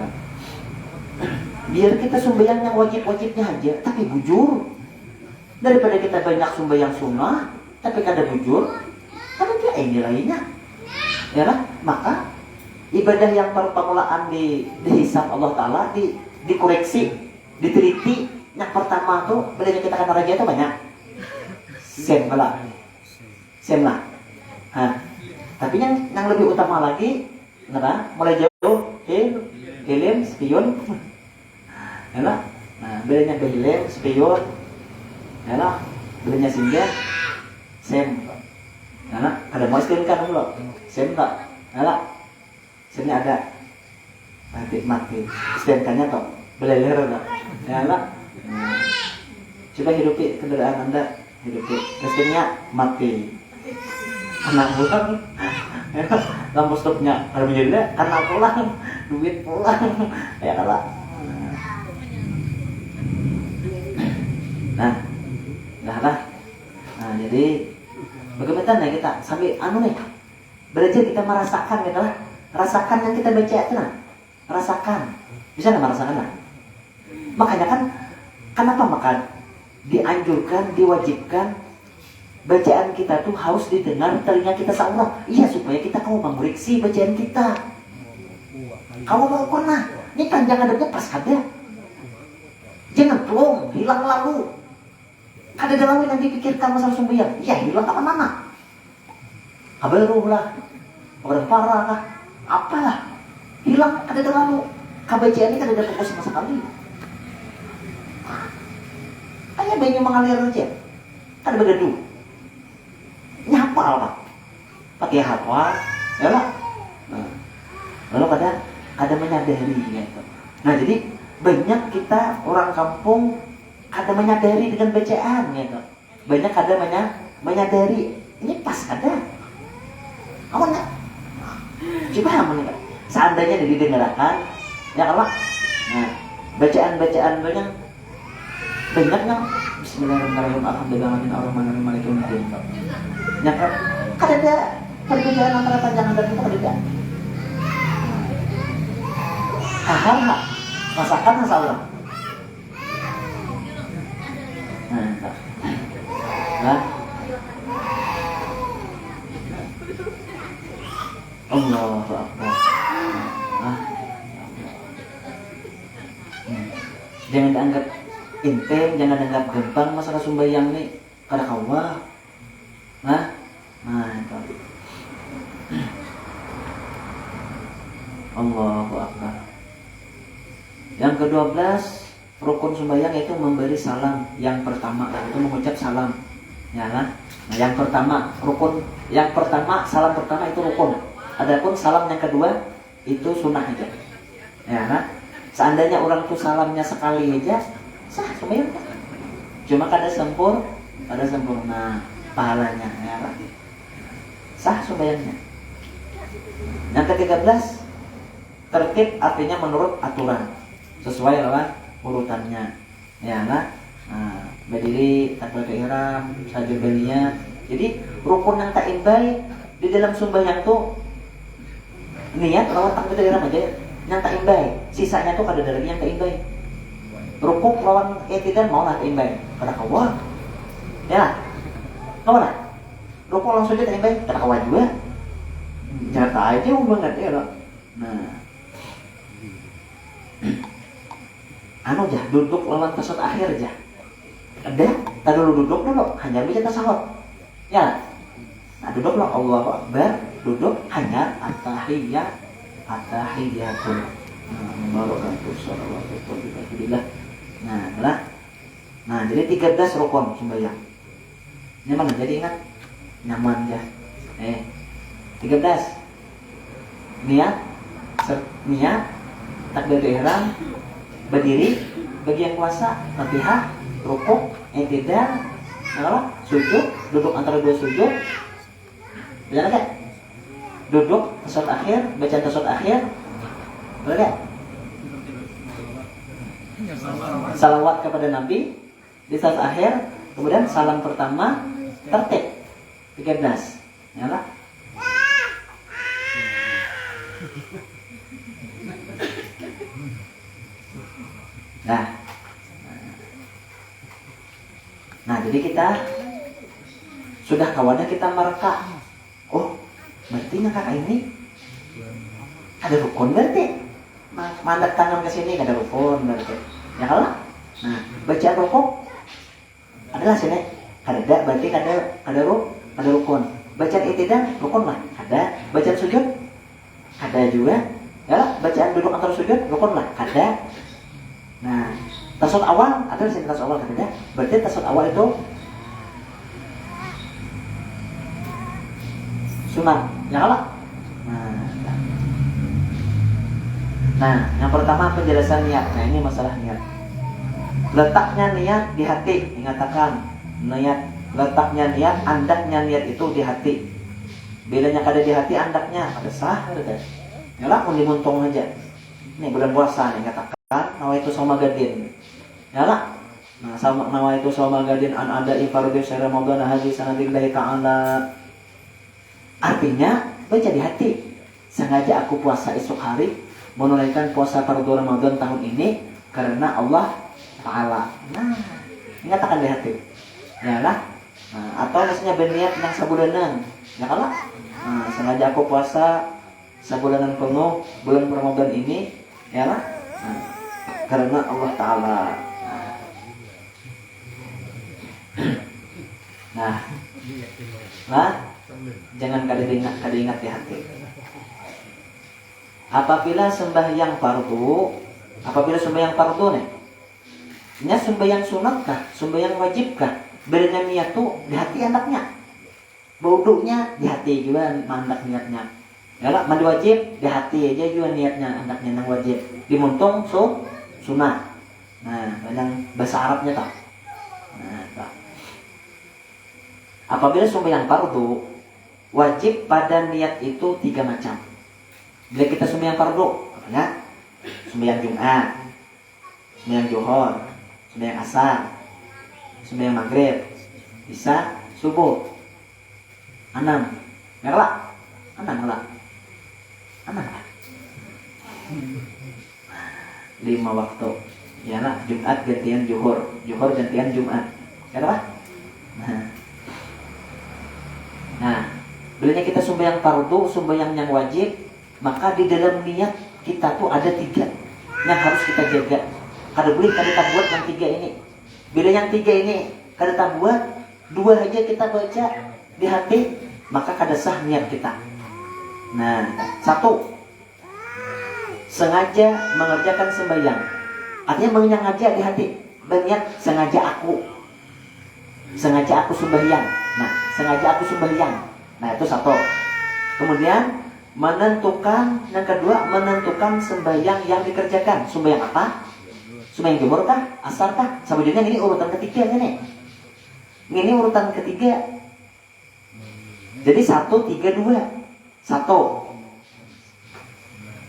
Biar kita sembahyang yang wajib-wajibnya aja, tapi bujur. Daripada kita banyak sembahyang sunnah, tapi kada bujur, kada dia nilainya. Ya lah, maka ibadah yang permulaan dihisab Allah Ta'ala, dikoreksi, diteliti. Yang pertama tuh, bedanya kita kena raja itu banyak. Sem lah. Tapi yang lebih utama lagi, mulai jauh, hilm, spion. Yalah. Nah, bedanya ke hilm, spion. Yalah, bedanya singgah, sem. Yalah, ada mau istilah kan dulu. Sem tak? Yalah. Semnya ada. Mati. Istilah toh. Beleler tak? Yalah. Coba hidupi kendaraan Anda, hidupi. Mesinnya mati. Anak pulang. Lampu stopnya ada menjadi anak pulang, duit pulang. Ya kalah. Nah, jadi bagaimana kita sambil belajar kita merasakan gitu lah. Rasakan yang kita baca itu lah. Rasakan. Bisa nggak merasakan lah? Makanya kan kenapa dianjurkan, diwajibkan bacaan kita tuh harus didengar telinga kita seorang. Iya, supaya kita mengoreksi bacaan kita. Kalau mau pernah, ini kan jangan ada pas ada. Jangan plong, hilang lalu. Ada dalam yang dipikirkan masalah sembahyang. Ya hilang ke mana? Kabaruh lah, orang parah lah, apalah. Hilang ada dalam kabacaan ini kan ada fokus sama sekali. Hanya banyak mengalir aja. Kan bergaduh. Nyapa lah. Pakai hafal, ya lah. Lalu ada menyadari gitu. Nah, jadi banyak kita orang kampung ada menyadari dengan bacaan gitu. Banyak ada menyadari. Ini pas ada. Awalnya coba mendengar. Seandainya didengarkan, ya kalau bacaan banyak yang Bismillahirrahmanirrahim, alhamdulillahirabbil alamin, maliki yaumiddin. Ya kan ada perbedaan antara panjangan dan itu ada. Hal masakan masalah. Allahu Akbar. Jangan dianggap enteng, jangan dianggap gampang masalah sembahyang nih. Kada kawa. Itu. Allahu Akbar. Yang ke-12 rukun sembahyang itu memberi salam. Yang pertama itu mengucap salam. Ya lah. Nah, yang pertama salam pertama itu rukun. Adapun salam yang kedua itu sunnah aja. Ya kan? Seandainya orang tuh salamnya sekali aja sah sembahyang. Cuma kada sempurna pahalanya, ya kan? Sah sembahyangnya. Yang ke-13 tertib artinya menurut aturan sesuai lawan urutannya, ya kan? Berdiri, takbiratul ihram, sajud berniat. Jadi rukun yang tak imbai di dalam sembahyang tuh niat lawan takbiratul ihram aja yang tak imbai. Sisanya tuh kada ada lagi yang tak imbai. Rukuk lawan i'tidal mau lah tak imbai. Kada kawa. Ya. Kawa lah. Rukuk lawan sujud tak imbai, kada kawa juga. Nyata aja banget ya loh. Nah. Duduk lawan tasawuf akhir aja. Ada, tak dulu hanya bisa tasawuf. Ya. Nah, duduk lah Allahu Akbar, duduk hanya at-tahiyatul. Barakatuh salawatu wabarakatuh. Nah, jadi 13 rukun sembahyang. Nyaman, jadi ingat. Nyaman ya. 13. Niat, takbiratul ihram, berdiri, bagi yang kuasa, Fatihah, rukuk, i'tidal, sujud, duduk antara dua sujud. Benar enggak? Duduk tasawuf akhir, bacaan tasawuf akhir. Benar enggak? Salawat kepada Nabi di tasawuf akhir, kemudian salam pertama, tertib 13. Ya lah. Nah, jadi kita sudah kawannya kita mereka. Oh, berarti kakak ini ada rukun berarti. Mandat tangan ke sini ada rukun berarti. Ya kalau? Nah, baca rukuk adalah sini. Ada berarti ada rukun. Bacaan i'tidal rukun lah. Ada. Bacaan sujud ada juga. Ya, bacaan duduk antara sujud rukun lah. Ada. Nah, tasawuf awal ada di sini tasawuf awal ada. Berarti tasawuf awal itu sunat. Ya kalau? Nah, yang pertama penjelasan niat. Nah, ini masalah niat. Letaknya niat di hati. Ingatakan niat. Letaknya niat, andaknya niat itu di hati. Bedanya kada di hati, andaknya ada sah ada. Yalah pun dimuntung aja. Ini bulan puasa nih katakan nawaitu sama gadin. Yalah. Nah, sama nawaitu sama gadin an ada ifardhu syahri Ramadan hadis sanadillahi ta'ala. Artinya baca di hati. Sengaja aku puasa esok hari, menunaikan puasa fardhu Ramadan tahun ini karena Allah Ta'ala. Nah, ingatakan di hati. Yalah. Nah, atau misalnya berniat yang sebulanan. Ya kalau? Nah, sengaja aku puasa sebulanan penuh bulan Ramadan ini, ya lah. Nah, karena Allah Ta'ala. Nah, jangan kada ingat di hati. Apabila sembahyang fardu nih, nya sembahyang sunat kah, sembahyang wajib kah? Bedanya niat tuh di hati anaknya. Wudhunya di hati juga mandak niatnya. Yalah, mandi wajib di hati aja juga niatnya anaknya nang wajib. Dimuntung sunat. Nah, yang bahasa Arabnya tak. Nah, tak. Apabila sembahyang fardu, wajib pada niat itu 3 macam. Bila kita sembahyang fardu, ya, sembahyang Jumat, sembahyang Zuhur, sembahyang Asar, sembahyang Maghrib, Isya, subuh. 6. Enggak 6 lah. 5 waktu. Ya lah, Jumat gantian Zuhur, Zuhur gantian Jumat. Kenapa? Nah, bilanya kita sembahyang fardu, sembahyang yang wajib, maka di dalam niat kita tuh ada 3 yang harus kita jaga. Kada boleh kada buat yang 3 ini. Bila yang 3 ini kada buat, 2 aja kita baca di hati, maka kada sah niat kita. Nah, 1, sengaja mengerjakan sembahyang. Artinya menyengaja di hati, berniat sengaja aku sembahyang. Nah, sengaja aku sembahyang. Nah, itu 1. Kemudian menentukan, yang kedua menentukan sembahyang yang dikerjakan. Sembahyang apa? Sembahyang Zuhur kah? Asar kah? Selanjutnya ini urutan ketiga ini. Ini urutan ketiga. Jadi 1, 3, 2. 1,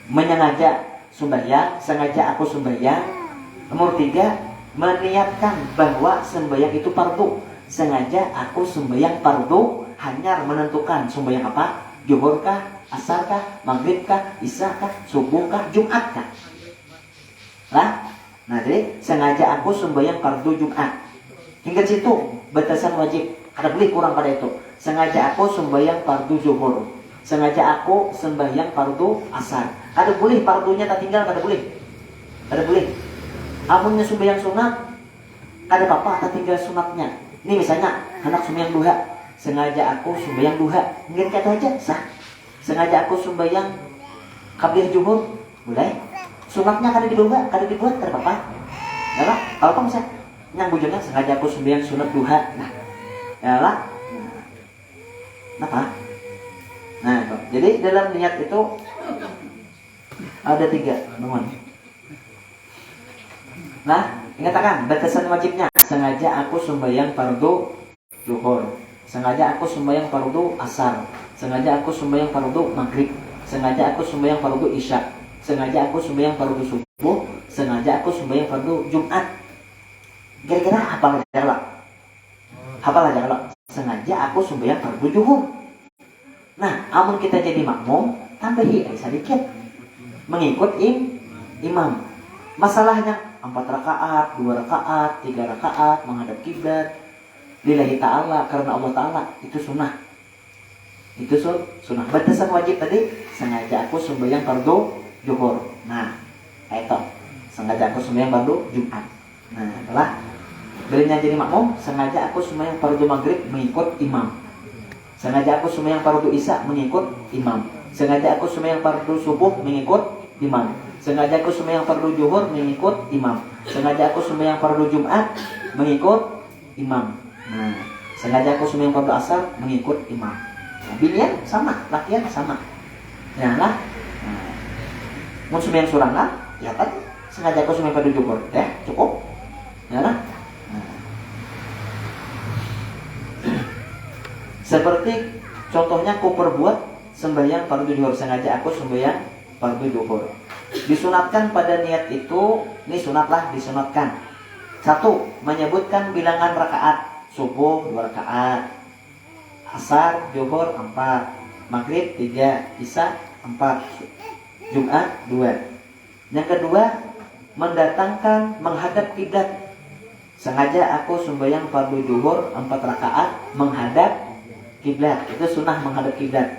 menyengaja sembahyang, sengaja aku sembahyang. Nomor 3, meniatkan bahwa sembahyang itu fardu. Sengaja aku sembahyang fardu, hanya menentukan sembahyang apa? Zuhur kah? Asar kah? Maghrib kah? Isya kah? Subuh kah? Jumat kah? Nah, jadi sengaja aku sembahyang fardu Jumat. Hingga situ batasan wajib. Kada boleh kurang pada itu. Sengaja aku sembahyang fardu Zuhur. Sengaja aku sembahyang fardu Asar. Kada boleh fardunya tak tinggal, kada boleh. Kada boleh. Amunnya sembahyang sunat, kada apa-apa tak tinggal sunatnya. Ini misalnya anak sembahyang duha. Sengaja aku sembahyang duha. Mungkin kata aja sah. Sengaja aku sembahyang qabliyah Zuhur, boleh. Sunatnya kada dibuat, kada apa-apa. Yalah, kalau apa misalnya yang bujurnya sengaja aku sembahyang sunat duha. Nah, yalah. Kenapa? Nah, itu. Jadi dalam niat itu ada 3, teman. Nah, ingatakan batasan wajibnya. Sengaja aku sembahyang fardu Zuhur. Sengaja aku sembahyang fardu Asar. Sengaja aku sembahyang fardu Maghrib. Sengaja aku sembahyang fardu Isya. Sengaja aku sembahyang fardu subuh. Sengaja aku sembahyang fardu Jumat. Kira-kira hafal aja lah. Hafal aja lah. Sengaja aku sembahyang fardu Zuhur. Nah, amun kita jadi makmum, tambahi sedikit. Mengikut imam. Masalahnya 4 rakaat, 2 rakaat, 3 rakaat menghadap kiblat lillahi ta'ala, karena Allah Ta'ala, itu sunnah. Itu sunnah. Batasan wajib tadi, sengaja aku sembahyang fardu zuhur. Nah, itu. Sengaja aku sembahyang fardu Jumat. Nah, adalah belinya jadi makmum, sengaja aku sembahyang fardu maghrib mengikut imam. Sengaja aku sembahyang fardu isya mengikut imam. Sengaja aku sembahyang fardu subuh mengikut imam. Sengaja aku sembahyang fardu zuhur mengikut imam. Sengaja aku sembahyang fardu Jumat mengikut imam. Nah, sengaja aku sembahyang fardu asar mengikut imam. Nah, binian sama, lakian sama. Ya lah. Nah, mau sembahyang surangan, ya kan? Sengaja aku sembahyang fardu zuhur, cukup. Ya lah. Nah. Seperti contohnya aku perbuat sembahyang fardu zuhur, sengaja aku sembahyang fardu zuhur. Disunatkan pada niat itu, ini sunatlah disunatkan. 1. Menyebutkan bilangan rakaat. Subuh 2 rakaat, asar, zuhur 4, maghrib 3, isya 4, Jumat 2. Yang kedua, mendatangkan menghadap kiblat. Sengaja aku sembahyang fardu zuhur 4 rakaat menghadap kiblat. Itu sunnah menghadap kiblat.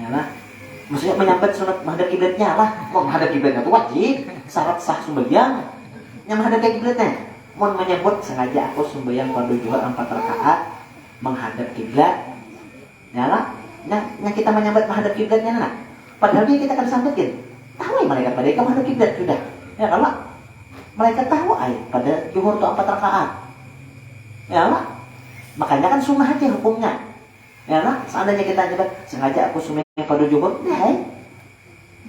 Ya lah. Maksudnya menyambut sunat menghadap kiblatnya lah. Mau menghadap kiblatnya itu wajib, syarat sah sembahyang. Yang menghadap kiblatnya. Mau menyebut sengaja aku sembahyang fardu zuhur 4 rakaat menghadap kiblat. Ya lah. Yang kita menyambut menghadap kiblatnya lah. Padahal dia kita akan sambutin. Tahu ya malaikat pada kamu menghadap kiblat sudah. Ya kalau mereka tahu pada zuhur itu 4 rakaat. Ya lah. Makanya kan sunnah aja hukumnya. Ya lah. Seandainya kita nyebut sengaja aku sembahyang fardu zuhur,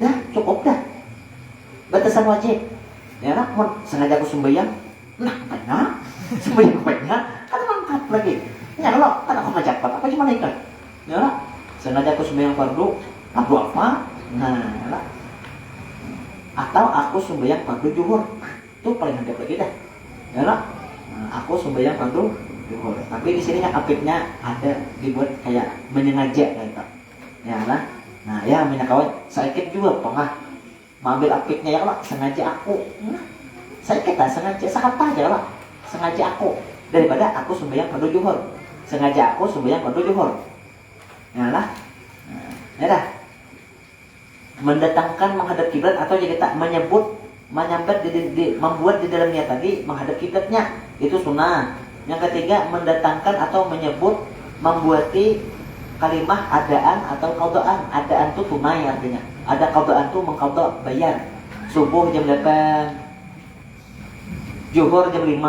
dah cukup dah. Batasan wajib. Ya lah. Sengaja aku sembahyang. Nah, banyak sembahyang banyak kan lengkap lagi. Ya kalau kan aku ngajak apa cuma ikan. Ya lah. Sengaja aku sembahyang fardu apa? Nah, ya lah. Atau aku sembahyang fardu zuhur. Itu paling hadap lagi dah. Ya lah. Nah, aku sembahyang fardu zuhur. Tapi di sininya apiknya ada dibuat kayak menyengaja gitu. Ya lah. Nah, ya menyakawan sakit juga pengah mengambil apiknya ya lah sengaja aku. Saya kata sengaja, siapa aja lah. Sengaja aku, daripada aku sembahyang fardu zuhur. Sengaja aku sembahyang fardu zuhur. Ya lah. Nah, ya dah. Mendatangkan menghadap kiblat atau jadi tak menyebut, menyambat membuat di dalam niat tadi menghadap kiblatnya. Itu sunnah. Yang ketiga, mendatangkan atau menyebut, membuati kalimah adaan atau qadaan. Adaan itu tunai artinya. Ada qadaan itu mengqadha bayar. Subuh jam 8. Zuhur jam 5,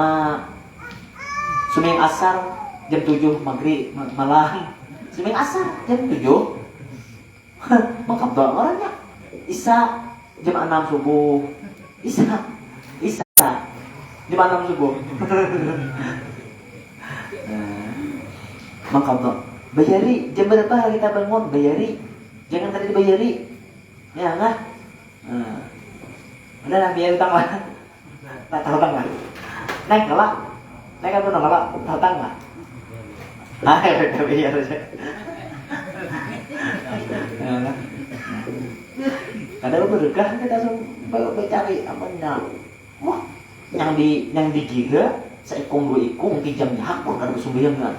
sembahyang asar jam 7 maghrib malam, sembahyang asar jam 7, mengqadha orangnya. Isya jam 6 subuh, Isya jam 6 subuh, mengqadha. Bayari jam berapa kita bangun, bayari, jangan tadi dibayari, ya enggak? Udahlah biar utang lah. Tak tahu kan nggak? Naik nggak pak? Naik kan nggak pak? Tahu tak nggak? Ah ya udah biar aja. Kadang berkah kita langsung cari apa nih? Wah, yang digira seikung dua ikung kijamnya hak pun kan sembahyang kan?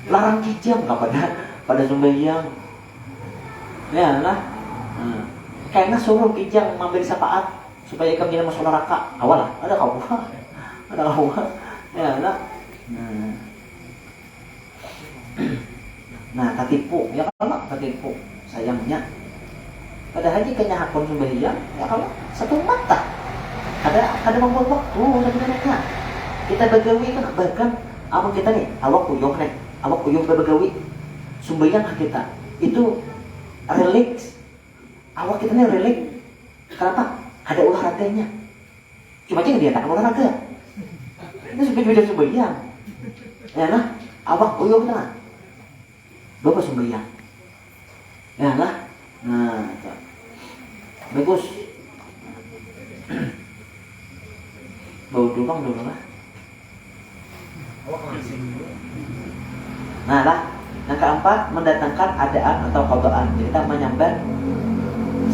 Larang kijam nggak pada sembahyang? Ya lah. Kayaknya suruh kijam mampir syafaat supaya kami tidak masuk neraka. Awal lah, ada kau, ya ada. Nah, katipu, ya kalau katipu, sayangnya pada haji kayaknya hakun sembahyang, ya kalau satu mata, ada membuat waktu sebenarnya. Kita begawi kan bahkan apa kita nih, awak kuyuh begawi, sembahyang kita itu relax, awak kita nih relax. Kenapa? Ada olahraganya. Cuma aja dia tak olahraga. Itu sudah sembahyang. Ya lah, awak uyuh lah. Bapak sembahyang. Ya lah. Nah, bagus. Bau dukang dulu lah. Nah lah. Yang keempat, mendatangkan adaan atau qadaan. Jadi kita menyambat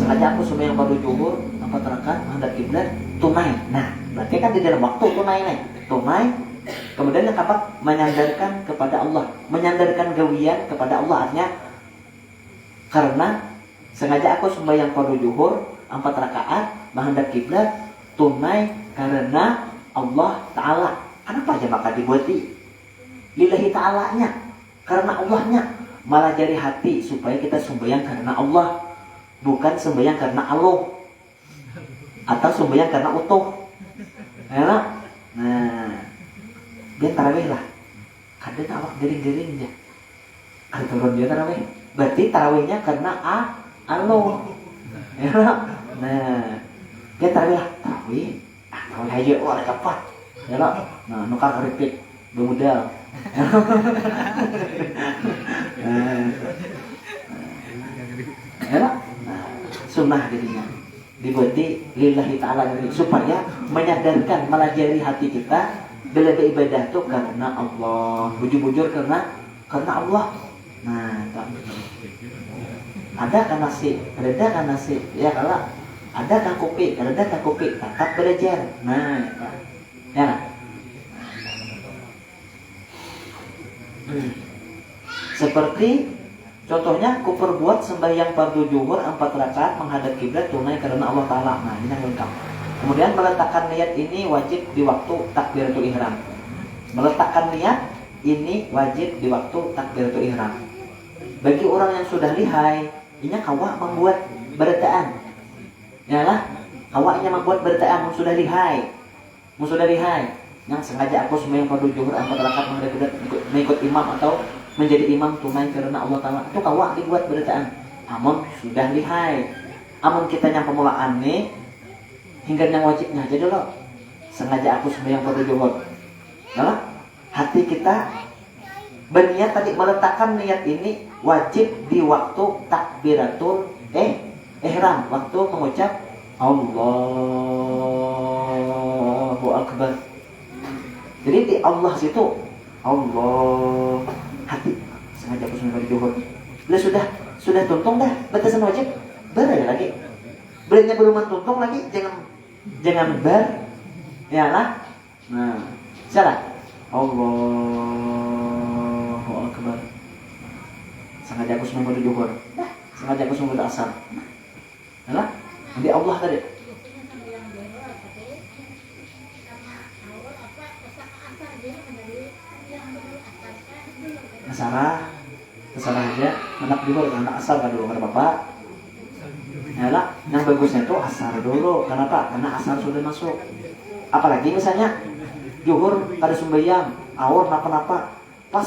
sengaja aku sembahyang fardu zuhur 4 4 rakaat menghadap kiblat tunai. Nah, berarti kan di dalam waktu tunai nih. Tunai. Kemudian yang keempat menyandarkan kepada Allah, menyandarkan gawian kepada Allah, artinya karena sengaja aku sembahyang fardu zuhur 4 rakaat menghadap kiblat tunai karena Allah Ta'ala. Kenapa aja maka dibuati lillahi ta'alanya, karena Allahnya. Malah dari hati supaya kita sembahyang karena Allah, bukan sembahyang karena Allah atau sembahyang karena utuh. Nah, dia tarawih lah. Kadang awak gering-gering aja. Ada turun dia tarawih. Berarti tarawihnya karena Allah. Ya, nah, dia tarawih lah. Tarawih aja ada kapan. Ya lah. Nah, nukar keripik bermodal. Ya lah. Sunnah jadinya. Dibuati lillahi ta'ala supaya menyadarkan, melajari hati kita bila beribadah itu karena Allah, bujur-bujur karena Allah. Nah, ada kan nasi, ya kalau ada kan kopi, tetap belajar. Nah, ya. Seperti contohnya ku perbuat sembahyang fardu zuhur 4 rakaat menghadap kiblat tunai karena Allah Ta'ala. Nah, ini yang lengkap. Kemudian meletakkan niat ini wajib di waktu takbiratul ihram. Meletakkan niat ini wajib di waktu takbiratul ihram. Bagi orang yang sudah lihai, ini kawak membuat berataan. Yalah, kawaknya membuat berataan sudah lihai. Yang sengaja aku sembahyang fardu zuhur 4 rakaat menghadap kiblat mengikut imam atau menjadi imam tunai karena Allah Ta'ala. Itu kawak dibuat berataan. Amun sudah lihai. Amun kita yang pemulaan nih, hingga yang wajibnya aja dulu. Sengaja aku sembahyang fardu zuhur. Nah, hati kita berniat tadi, meletakkan niat ini wajib di waktu takbiratul ihram, waktu mengucap Allahu Akbar. Jadi di Allah situ Allah, hati sengaja aku sembahyang fardu zuhur. Bila sudah tuntung dah batasan wajib, beraya lagi. Belanya belum tuntung lagi, jangan ber, ya lah. Nah, salah. Allahu Akbar. Sengaja aku sembahyang fardu zuhur. Sengaja aku sembahyang asar. Nah, nanti Allah tadi. Masalah aja, anak dulu, anak asar kan dulu, kata bapak. Yalah, yang bagusnya itu asar dulu. Kenapa? Karena asar sudah masuk. Apalagi misalnya zuhur kada sembahyang, awor napa-napa, pas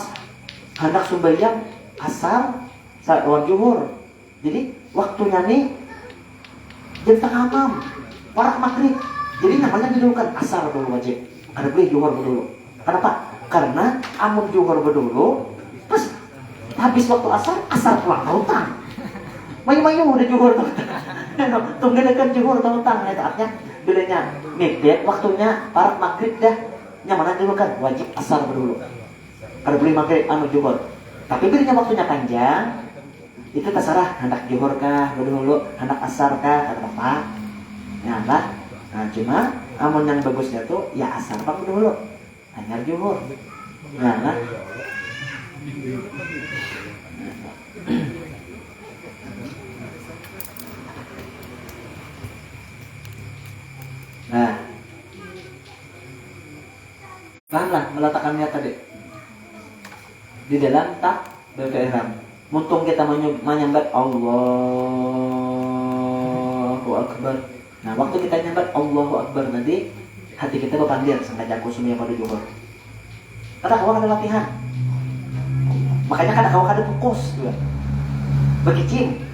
hendak sembahyang asar saat zuhur. Jadi waktunya nih jam tengah 6, parak maghrib. Jadi namanya didulukan asar dulu wajib. Kada boleh zuhur dulu. Kenapa? Karena amun zuhur dulu, pas habis waktu asar pulang tautang. Mayu-mayu udah zuhur tautang. Tunggu-tunggu zuhur tautang ya saatnya. Bilanya mepet waktunya parak maghrib dah. Nyamanan dulu kan wajib asar dulu. Kada boleh maghrib zuhur. Tapi bilanya waktunya panjang, itu terserah hendak zuhur kah dulu, hendak asar kah kata bapak. Ya lah. Nah, cuma amun yang bagusnya tuh ya asar pak dulu. Hanya zuhur. Nah, bahanlah meletakkan niat tadi di dalam takbiratul ihram. Muntung kita menyambat Allahu Akbar. Nah, waktu kita nyambat Allahu Akbar tadi, hati kita berpandir sengaja aku sembahyang fardu zuhur. Kada kau ada latihan. Makanya kada kau ada fokus juga. Bekicim.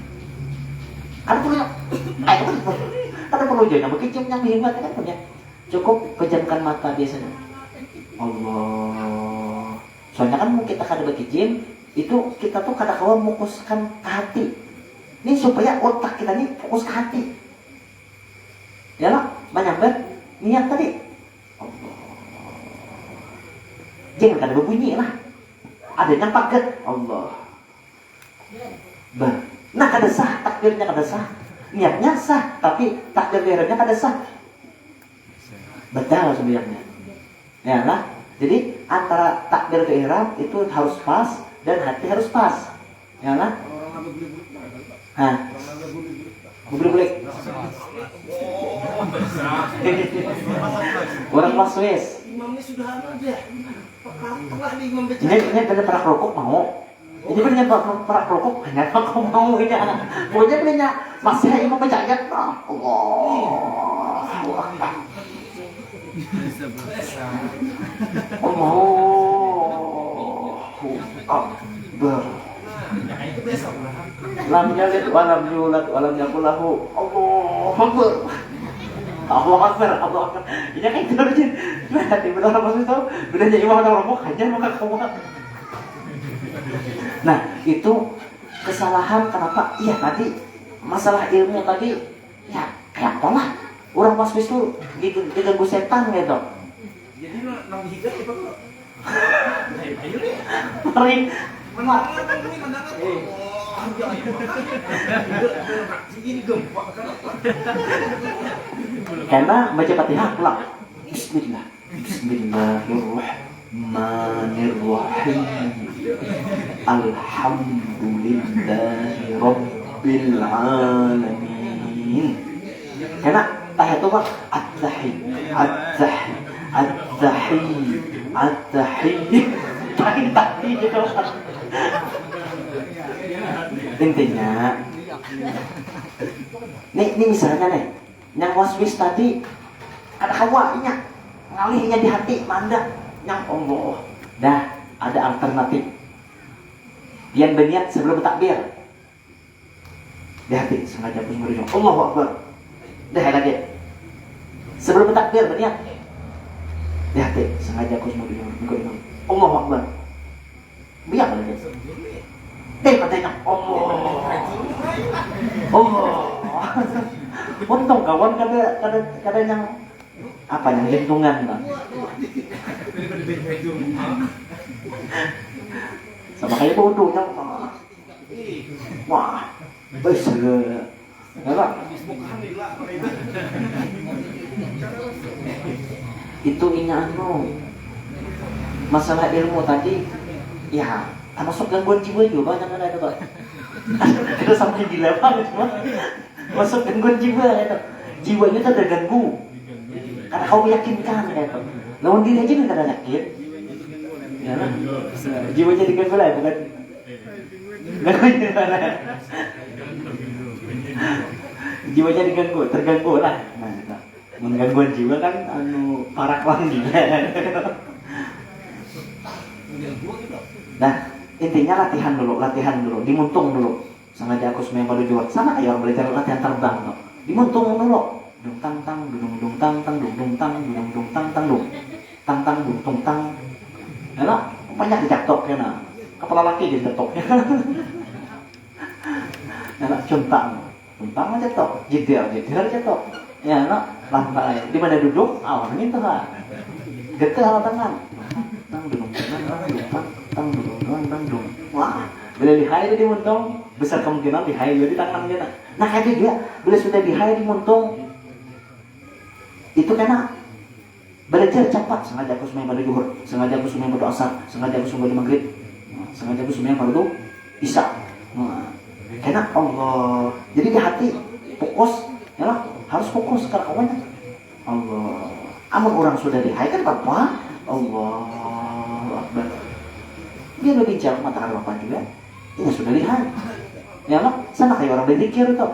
Kada perlu. Kada perlu jangan bekicim yang hebat kan punya. Cukup pejamkan mata biasanya. Allah. Soalnya kan kita kada bekicim, itu kita tuh kada kau fokuskan ke hati. Ini supaya otak kita ini fokus ke hati. Yalah, menyambat niat tadi. Allah. Jangan kada berbunyi lah. Ada yang paket Allah. Nah kada sah, takbirnya kada sah. Niatnya sah, tapi takbir ihramnya kada sah. Betul sebenarnya. Ya lah. Jadi antara takbir ihram itu harus pas dan hati harus pas. Ya lah. Hah. Bulik-bulik. Orang Swiss. Imamnya sudah ada. Telah nih imam baca. Ini ada perak rokok mau. Ini punya perak rokok hanya aku mau ini. Pokoknya punya masih imam baca ayat. Allahu Akbar. Lam yalid wa lam yulad wa lam yakul lahu Allahu Akbar. Allahu Akbar, Allahu Akbar. Ini kan itu aja. Hati benar apa sih tahu? Bedanya imam dan rombong hanya maka kamu. Nah, itu kesalahan kenapa? Iya tadi masalah ilmu tadi ya kayak apalah. Orang pas itu diganggu setan gitu. Jadi nang higa apa kok? Ayo deh. Mari. Ini gempa kan? Karena baca Fatihah pulang. Bismillah. Bismillahirrahmanirrahim. Alhamdulillahi rabbil alamin. Karena tahiyat itu Pak, at-tahi gitu. Intinya ini misalnya nih, yang waswis tadi ada hawanya ngalihnya di hati manda yang Allah. Dah ada alternatif. Yang berniat sebelum takbir di hati sengaja pun berdoa Allahu Akbar. Dah lagi sebelum takbir berniat di hati sengaja aku semua berdoa Allahu Akbar. Biar lagi katanya Allah. Untung kawan kada yang apa yang hitungan kan. Sama kayak bodohnya. Wah, besar. Ya Pak. Itu masalah ilmu tadi ya termasuk gangguan jiwa juga banyak ada itu Pak. Kita sampai dilempar cuma masuk gangguan jiwa itu. Jiwanya tuh terganggu karena kau meyakinkan itu. Lawan diri aja kan kada yakin. Ya lah. Jiwanya diganggu lah bukan. Jiwanya diganggu, terganggu lah. Nah, menggangguan jiwa kan parak lagi. Nah, intinya latihan dulu, dimuntung dulu. Sengaja aku semua yang pada jual. Sama kayak orang belajar latihan terbang, no. Dimuntung dulu. Dung tang tang, dung tang tang, dung tang, dung tang tang, tang tang, dung tang. Enak, banyak dicatok ya nah. Kepala laki dicatok. Enak cuntang aja tok, jeder catok. Ya enak, lantai. Di mana duduk? Awalnya itu lah. Getar tangan. Tang dung tang dung. Wah, bila lihai itu dimuntung, besar kemungkinan lihai jadi tangannya. Nah kayak dia, bila sudah lihai dimuntung, itu karena belajar cepat. Sengaja aku semua pada zuhur, sengaja aku semua pada asar, sengaja aku semua pada maghrib, sengaja aku semua pada isya. Karena Allah, jadi di hati fokus, ya lah, harus fokus karena kawannya. Allah, amun orang sudah lihai kan apa? Allahu Akbar. Dia berbincang mata bapak juga. Ini sudah lihat. Ya lah, sama kayak orang berzikir itu.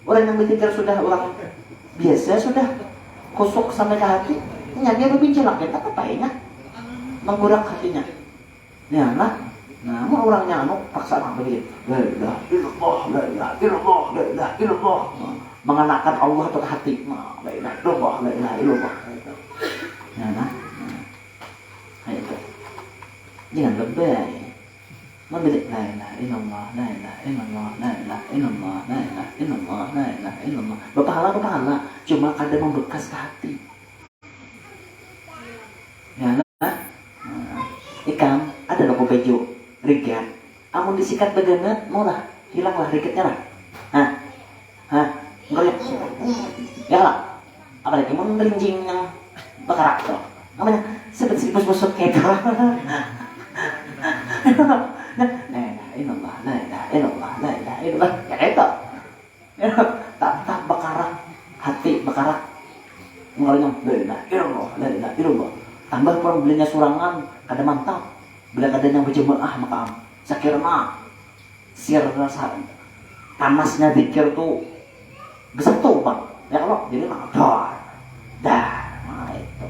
Orang yang berzikir sudah orang biasa sudah kusuk sampai ke hati. Ya dia berbincang lagi apa ya? Menggurak hatinya. Ya lah. Nah, orangnya paksa apa begitu? La ilaha illallah, la ilaha illallah, la ilaha illallah. Mengenakan Allah ke hati. La ilaha illallah, la ilaha illallah. Ya lah. Itu. Jangan lebay. Membeli la ilaha illallah, la ilaha illallah, la ilaha illallah, la ilaha illallah, la ilaha illallah. Berpahala, cuma kadang membekas ke hati. Ya lah. Ikan ada loko baju riget. Amun disikat begenget, murah, hilanglah rigetnya lah. apalagi mau ngelincing yang bakarak tuh namanya seperti bos-bosok kayak itu. La ilaha illallah, la ilaha illallah, la ilaha illallah, ya itu. Tak bakarak hati bakarak ngalinya la ilaha illallah, la ilaha illallah. Tambah orang belinya surangan kada mantap, bila kada yang berjemaah maka sakirna sir rasa panasnya zikir tuh besar tuh Pak. Ya Allah, jadi dah, nah itu.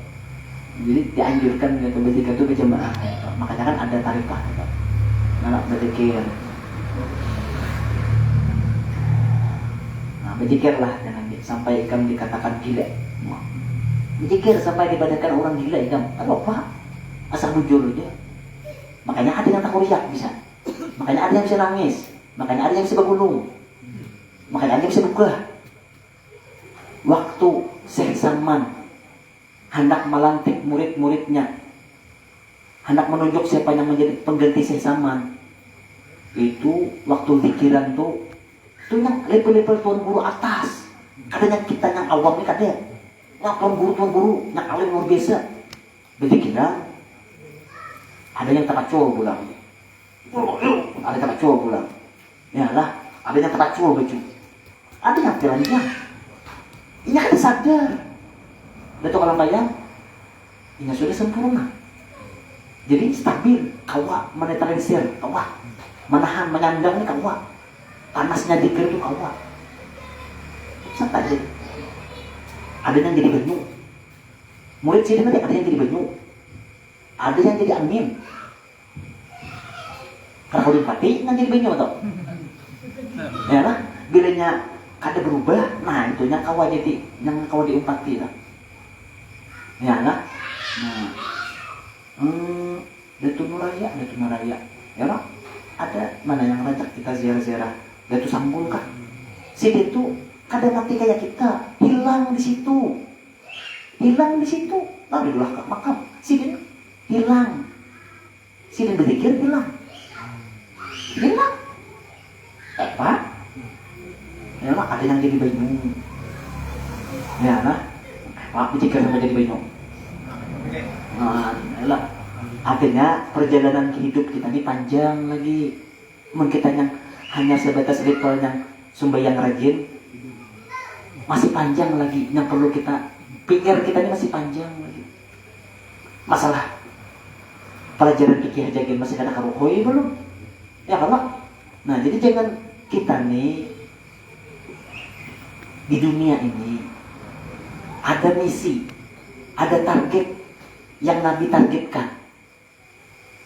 Jadi dianjurkan gitu berzikir itu berjemaah. Makanya kan ada tarikah gitu. Nah, berzikir. Nah, berzikirlah jangan sampai kamu dikatakan gila. Berzikir sampai dibadakan orang gila ikam. Aduh Pak, asal bujur aja. Makanya ada yang takut riak bisa. Makanya ada yang bisa nangis. Makanya ada yang bisa bergulung. Makanya ada yang bisa buka. Waktu Syekh Salman hendak melantik murid-muridnya, hendak menunjuk siapa yang menjadi pengganti Syekh Salman, itu waktu zikiran tuh itu yang level-level tuan guru atas. Kadang kita yang awam ini kadang yang tuan guru yang alim luar biasa berzikiran. Ada yang terpacul pulang, ada yang terpacul pulang, ya lah, ada yang terpacul baju, ada yang telanjang. Ini ada sadar. Datuk kalau bayang, ini sudah sempurna. Jadi stabil, kawak menetralisir, kawak menahan, menyandang ini kawak. Panasnya dikir itu kawak. Santai jadi. Ada yang jadi banyu. Murid sini nanti ada yang jadi banyu. Ada yang jadi angin. Kalau kau dipati, yang jadi banyu atau? Ya lah, bilanya kada berubah, nah itu yang kau jadi, yang kau diumpati lah. Ya lah, nah, Datu Nuraya, ya lah, ada mana yang ngajak kita ziarah-ziarah, Datu Sambul kan? Si itu kada mati kayak kita, hilang di situ, lalu diulah ke makam, si dia hilang, si dia berzikir hilang, Pak? Ya lah, ada yang jadi banyu. Ya lah, Pak berzikir sama jadi banyu. Nah, lah. Akhirnya perjalanan hidup kita ini panjang lagi. Mungkin kita yang hanya sebatas level yang sembahyang rajin, masih panjang lagi. Yang perlu kita pikir kita ini masih panjang lagi. Masalah pelajaran fikih hajagin masih ada karuhoi belum? Ya kan? Nah, jadi jangan kita nih di dunia ini ada misi, ada target yang Nabi targetkan.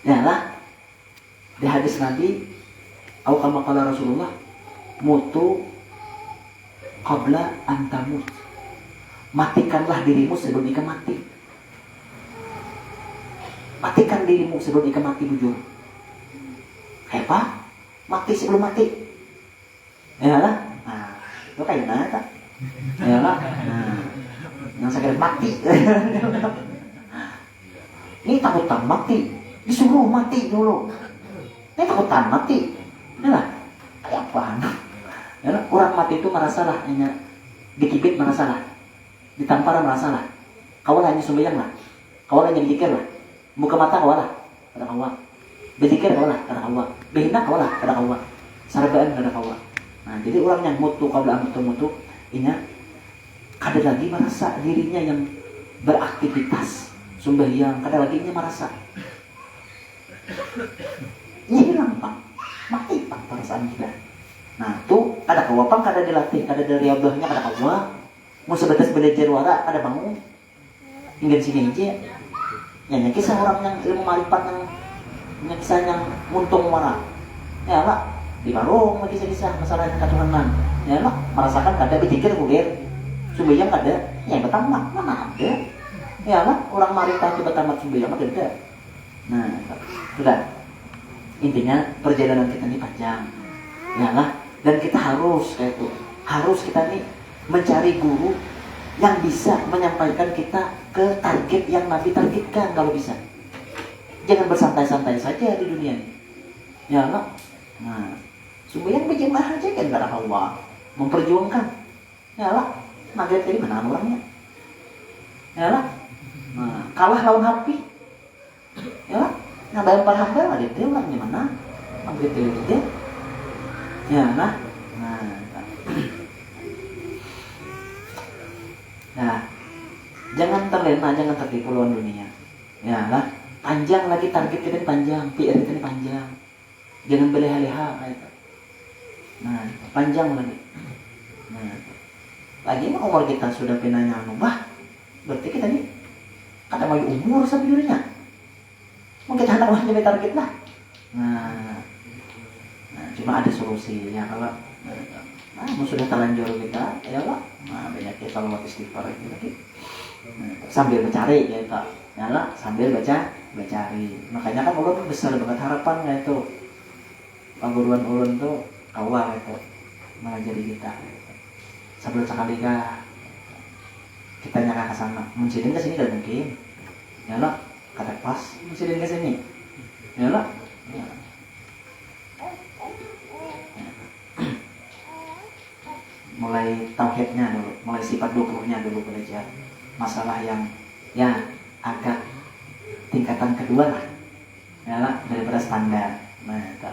Ya lah, di hadis Nabi, atau kama qala Rasulullah, mutu qabla an tamut. Matikanlah dirimu sebelum ikam mati. Matikan dirimu sebelum ikam mati bujur. Hebat, mati sebelum mati. Ya lah, nah, itu kayak mana tak? Ya lah, nah, yang sakit mati. Ini takutan mati, disuruh mati dulu. Ini takutan mati. Inilah kayak apa? Ya, orang mati itu merasalah, hanya dikibit merasalah, ditampar merasalah. Kau hanya sembahyang lah, kau hanya dikir lah, buka mata kau lah, ada kau. Berikir kau lah, ada kau. Berhindak kau lah, ada kau. Sarbaan ada kau. Nah, jadi orang yang mutu kau bilang mutu, ini ada lagi merasa dirinya yang beraktivitas sembahyang, kada lagi merasa ini hilang Pak, mati Pak perasaan kita. Nah tuh kada kawapang, kada dilatih, kada dari abahnya, kada kawa mau sebatas belajar wara, kada bangun hingga sini aja. Ya kisah orang yang ilmu marifat yang kisah yang muntung wara, ya lah di warung kisah-kisah masalah katuhanan, ya lah merasakan kada berpikir kulir sembahyang kada, yang bertamat mana ada. Ya lah, orang marifat coba tamat sembahyang ada. Nah, sudah. Intinya perjalanan kita ini panjang. Ya lah, dan kita harus kayak itu. Harus kita nih mencari guru yang bisa menyampaikan kita ke target yang Nabi targetkan kalau bisa. Jangan bersantai-santai saja di dunia ini. Ya lah. Nah, sembahyang berjamaah aja kan kada Allah memperjuangkan. Ya lah, maghrib tadi mana orangnya? Ya lah. Nah, kalah lawan HP. Ya lah. Nah, bayang para hamba ada dia orang gimana? Ambil dia. Ya nah. Nah, jangan terlena, jangan tertipu lawan dunia. Ya lah. Panjang lagi target kita ini panjang, PR kita ini panjang. Jangan berleha-leha kayak itu. Nah, panjang lagi. Nah, lagi umur kita sudah pinanya bah, berarti kita nih kata mau umur sebelumnya. Mungkin anak masih jadi target lah. Nah, cuma ada solusi ya kalau sudah terlanjur kita, ya lah. Nah, banyak kita lewat istighfar itu lagi. Sambil mencari ya Kak. Ya lah, sambil cari. Makanya kan ulun besar banget harapan ya itu. Pengguruan ulun tuh awal itu mengajari kita. Sebelum sekali kita nyangka ke sana, muncidin ke sini gak mungkin. Ya lah, kata pas, muncidin ke sini. Ya lah. Ya. Mulai tauhidnya dulu, mulai sifat 20-nya dulu belajar. Masalah yang ya agak tingkatan kedua lah. Ya lah, daripada standar. Nah, itu.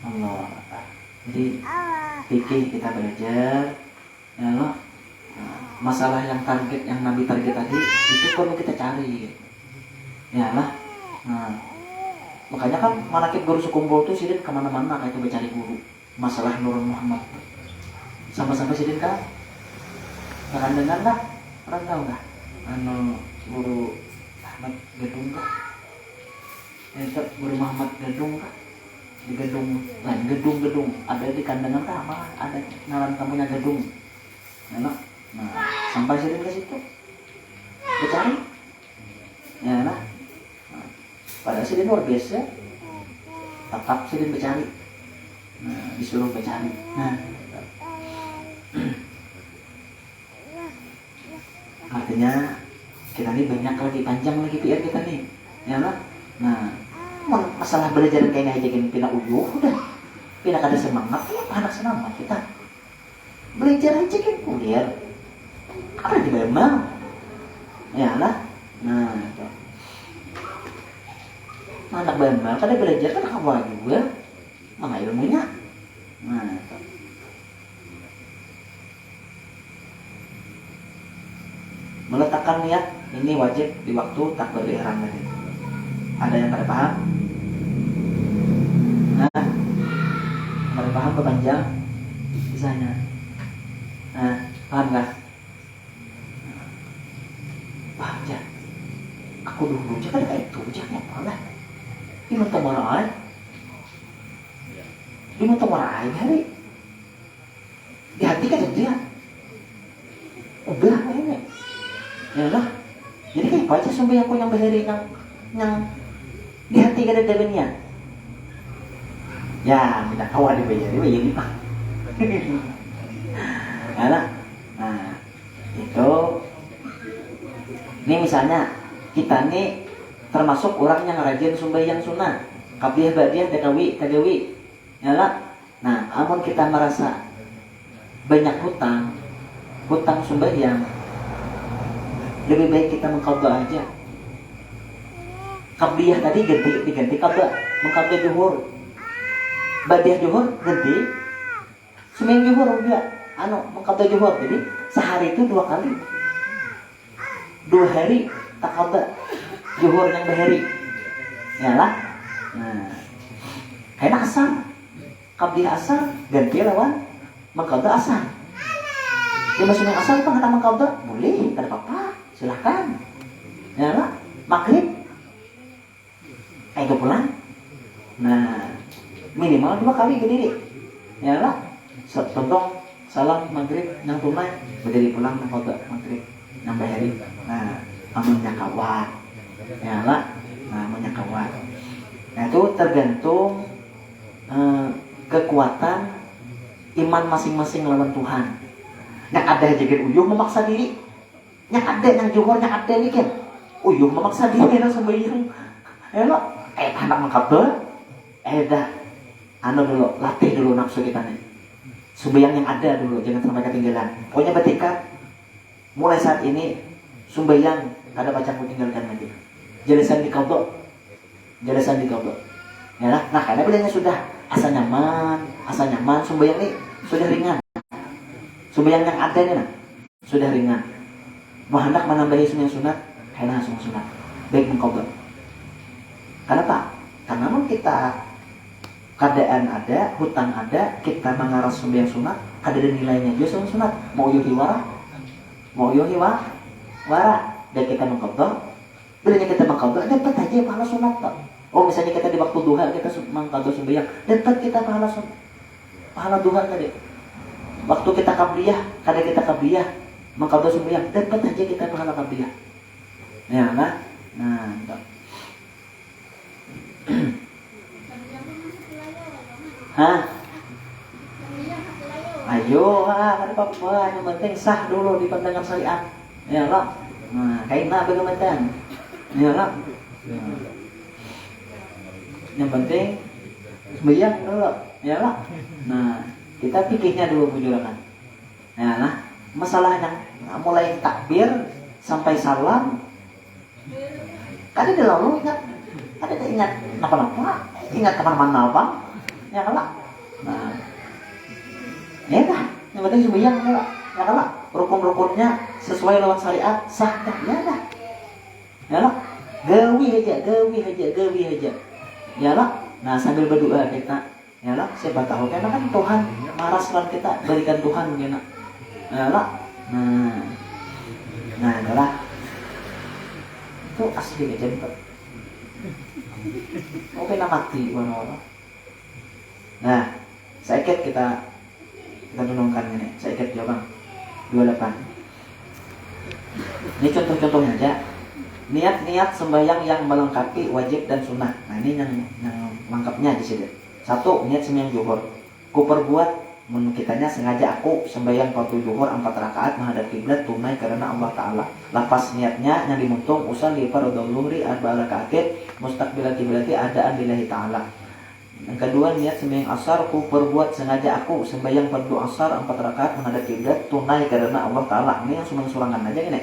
Allah. Jadi fikih kita belajar. Ya Allah. Masalah yang target yang Nabi target tadi itu perlu kita cari. Ya Allah. Nah, makanya kan manakib guru sekumpul tuh sidin kemana-mana itu mencari guru. Masalah Nurul Muhammad. Sama-sama sidin kan? Jangan dengar lah. Orang tahu nggak? Guru Ahmad Gedung kah? Itu Guru Muhammad Gedung kah? Di gedung lain gedung ada di kandangan apa ada nalan kamunya gedung enak. Nah sampai sini ke situ dicari ya nah, pada sini luar biasa tetap sini bercari. Nah disuruh bercari. Nah artinya kita nih banyak lagi panjang lagi PR kita nih ya nah masalah belajar kayak ngajakin pindah uyuh udah pindah kada semangat ya anak semangat kita belajar aja kan kuliah ada di memang ya lah. Nah itu anak bembal kada belajar kan awal juga mana ilmunya. Nah itu. Meletakkan niat ini wajib di waktu takbir ihram tadi. Ada yang pada paham? Nah, pada paham kepanjang di sana. Nah, paham nggak? Paham aja. Aku dulu aja kan kayak itu aja apa lah. Di mata marai, di mata marai hari. Di hati kan dia. Udah ini. Ya lah. Jadi kayak apa aja sampai aku yang bahari yang di hati kada dalamnya. Ya, minta kau ada bayar ini pak. Nah, itu. Ini misalnya kita nih termasuk orang yang rajin sembahyang sunnah, qabliyah ba'diyah tadawi. Ya lah. Nah, amun kita merasa banyak hutang sembahyang, lebih baik kita mengqadha aja. Qabliyah tadi diganti qadha, mengqadha zuhur. Ba'diyah zuhur ganti seminggu zuhur juga mengqadha zuhur. Jadi sehari itu 2 kali. 2 hari tak qadha zuhur yang bahari. Ya lah. Nah, kayak asar. Qabliyah asar ganti lawan mengqadha asar. Dia masih yang asar apa kata mengqadha? Boleh, tak ada apa-apa. Silahkan. Ya lah. Maghrib itu pulang. Nah, minimal 2 kali berdiri. Ya lah. Contoh salam maghrib yang tunai berdiri pulang mengqadha maghrib nambah hari. Nah, amunnya kawat. Ya lah. Nah, amunnya kawat. Nah, itu tergantung kekuatan iman masing-masing lawan Tuhan. Yang ada jagat uyuh memaksa diri. Yang ada yang juhur, yang ada nih kan uyuh memaksa diri nang sembahyang. Ya lo, anak mengqadha. Dah. Dulu, latih dulu nafsu kita nih. Sembahyang yang ada dulu, jangan sampai ketinggalan. Pokoknya bertekad mulai saat ini sumbayang kada baca ku tinggalkan lagi. Jelasan di qadha. Ya lah. Nah, karena bilangnya sudah asa nyaman sumbayang ini sudah ringan. Sumbayang yang ada ini nah, sudah ringan. Mau hendak menambahi sembahyang sunat, kena sembahyang sunat. Baik mengqadha. Kenapa? Karena kita keadaan ada, hutang ada, kita mengaras sembahyang sunat, kada ada nilainya juga sembahyang sunat. Mau yuhi wara, dan kita mengqadha. Bilanya kita mengqadha, dapat aja pahala sunat tak? Oh, misalnya kita di waktu duha kita mengqadha sembahyang, dapat kita pahala duha tadi. Waktu kita qabliyah, kada kita qabliyah mengqadha sembahyang, dapat aja kita pahala qabliyah. Ya, nah. Hah? Ayo, ada apa-apa, yang penting sah dulu di pandangan syariat. Ya lah. Nah, kaina bagaimana? Ya lah. Yang penting sembahyang dulu. Ya lah. Nah, kita pikirnya dulu bujurakan. Ya lah. Masalahnya mulai takbir sampai salam. Kada ada lalu ingat. Kada ada ingat apa-apa. Ingat kemana-mana apa? Ya lah. Nah, ya dah. Yang penting sembahyang ya lah. Rukun-rukunnya sesuai lawan syariat sah dah. Ya dah. Ya lah. Gawi aja. Ya lah. Nah, sambil berdoa kita. Ya lah, siapa tahu karena kan Tuhan maras lan kita berikan Tuhan ya nak. Ya lah. Nah, adalah itu asli aja Pak. Oke, mati orang. Nah, saya kita renungkan ini. Saya jawaban 28. Ini contoh-contohnya aja. Niat-niat sembahyang yang melengkapi wajib dan sunnah. Nah, ini yang lengkapnya di sini. 1. Niat sembahyang zuhur. Ku perbuat kitanya sengaja aku sembahyang fardu zuhur 4 rakaat menghadap kiblat tunai karena Allah Taala. Lapas niatnya yang dimuntung usalli fardhu zuhri 4 rakaatin mustaqbilan kiblati adaan lillahi Taala. Yang kedua, niat sembahyang asar ku perbuat sengaja aku sembahyang fardu asar 4 rakaat menghadap kiblat tunai karena Allah Taala. Ini yang sulang-sulangan aja ini.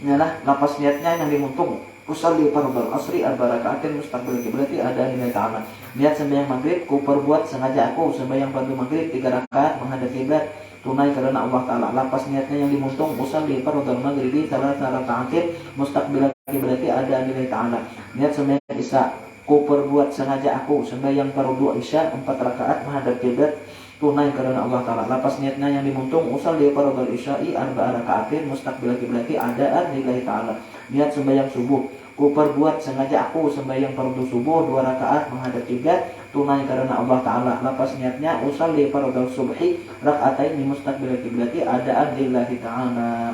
Inilah lapas niatnya yang dimuntung usalli fardhu asri 4 rakaatin mustaqbilan kiblati adaan lillahi Taala. Niat sembahyang maghrib ku perbuat sengaja aku sembahyang fardu maghrib 3 rakaat menghadap kiblat tunai karena Allah Taala. Lapas niatnya yang dimuntung usalli fardhu maghribi 3 rakaatin mustaqbilan kiblati adaan lillahi Taala. Niat sembahyang isya ku perbuat sengaja aku sembahyang fardu isya 4 rakaat menghadap kiblat tunai karena Allah Taala. Lapas niatnya yang dimuntung usalli fardhu isya'i 4 rakaatin mustaqbilan kiblati adaan lillahi Taala. Niat sembahyang subuh ku perbuat sengaja aku sembahyang fardu subuh 2 rakaat menghadap kiblat tunai karena Allah Taala. Lapas niatnya usalli fardhu subhi rakaatain mustaqbilan kiblati adaan lillahi Taala.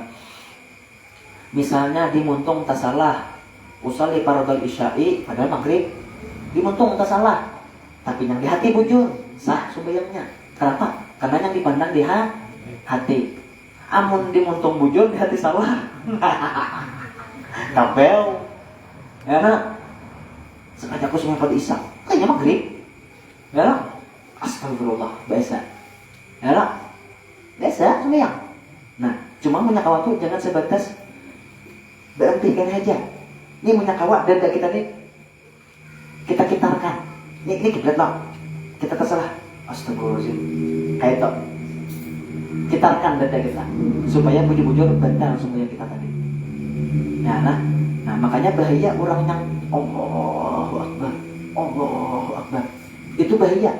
Misalnya dimuntung tasalah usalli fardhu isya'i padahal maghrib dimuntung tasalah tapi yang di hati bujur sah sembahyangnya. Kenapa? Karena yang dipandang di hati. Amun dimuntung bujur di hati salah. Kapel. Ya nak. Sengaja aku sembahyang fardu isya. Kayaknya maghrib. Ya nak. Astagfirullah, biasa. Ya nak. Biasa sembahyang. Nah, cuma menyakawat jangan sebatas berhentikan aja. Ini menyakawat dada kita nih. Kita kitarkan. Ini kiblat loh. Kita tersalah. Astagfirullahaladzim. Kayak itu. Kitarkan dada kita supaya bujur-bujur batal sembahyang kita tadi. Nah, makanya bahaya orang yang Allahu Akbar. Itu bahaya.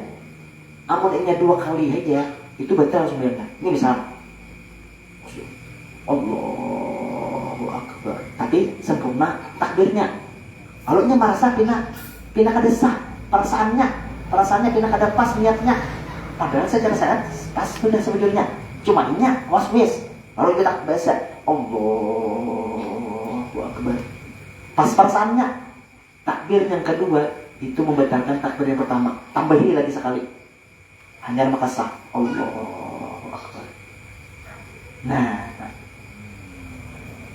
Amun ingat 2 kali aja, itu batal sembahyangnya. Ini misal Allahu Akbar. Tapi sempurna takbirnya. Kalau nya merasa pindah kada sah perasaannya pindah kada pas niatnya. Padahal secara syariat pas sudah sebetulnya. Cuma inya waswis. Lalu kita bahasa Allahu Akbar. Pas perasaannya. Takbir yang kedua itu membatalkan takbir yang pertama. Tambahi lagi sekali. Hanya maka sah. Allahu Akbar. Nah,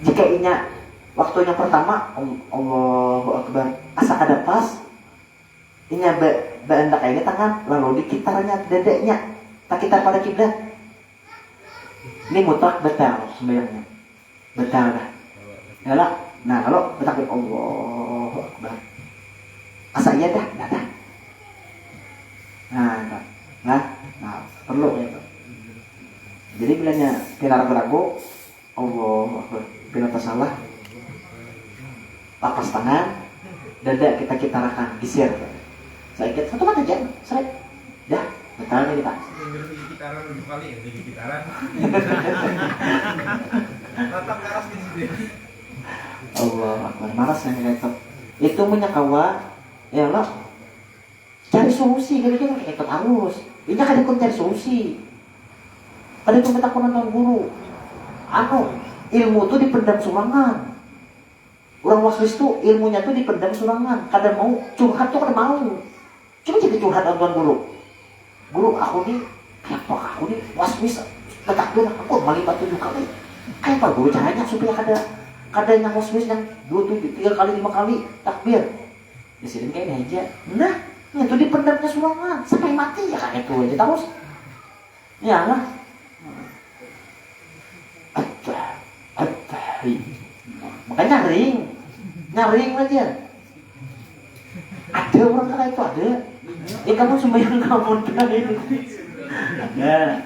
jika inya waktu yang pertama Allahu Akbar asa kada pas inya berendak ini tangan lalu dikitarnya dadanya tak kitar pada kiblat Ini mutlak batal sembahyangnya. Batal dah. Ya lah. Nah, kalau bertakbir Allahu Akbar. Asa iya dah, dah. Nah, perlu ya. Jadi bilanya kita ragu-ragu, Allahu Akbar. Bila tersalah, lapas tangan, dada kita kitarakan, gisir. Saya ikut satu mata aja, seret. Dah, betul kita. Gitaran 7 kali ya, jadi gitaran. Tatap keras di sini. Allah Akbar, maras yang itu. Itu menyakawa, ya Allah. Cari solusi, gitu-gitu kayak ikut arus. Ini kan ikut cari solusi. Ada itu minta konon guru. Ilmu itu dipendam surangan. Orang waswis tuh ilmunya tuh dipendam surangan. Kadang mau curhat tuh kadang mau. Cuma jadi curhat tuan guru. Guru aku nih, kenapa aku nih waswis bertakbir aku maling 7 kali. Kayak apa guru caranya supaya kada yang waswis yang 2, 3 kali 5 kali takbir. Ya sini kayak ini aja. Nah, itu dipendamnya surangan sampai mati ya kan itu aja terus. Ya lah. Makanya nyaring aja. Ada orang kata itu ada. Kamu sembahyang kamu ini. Ada.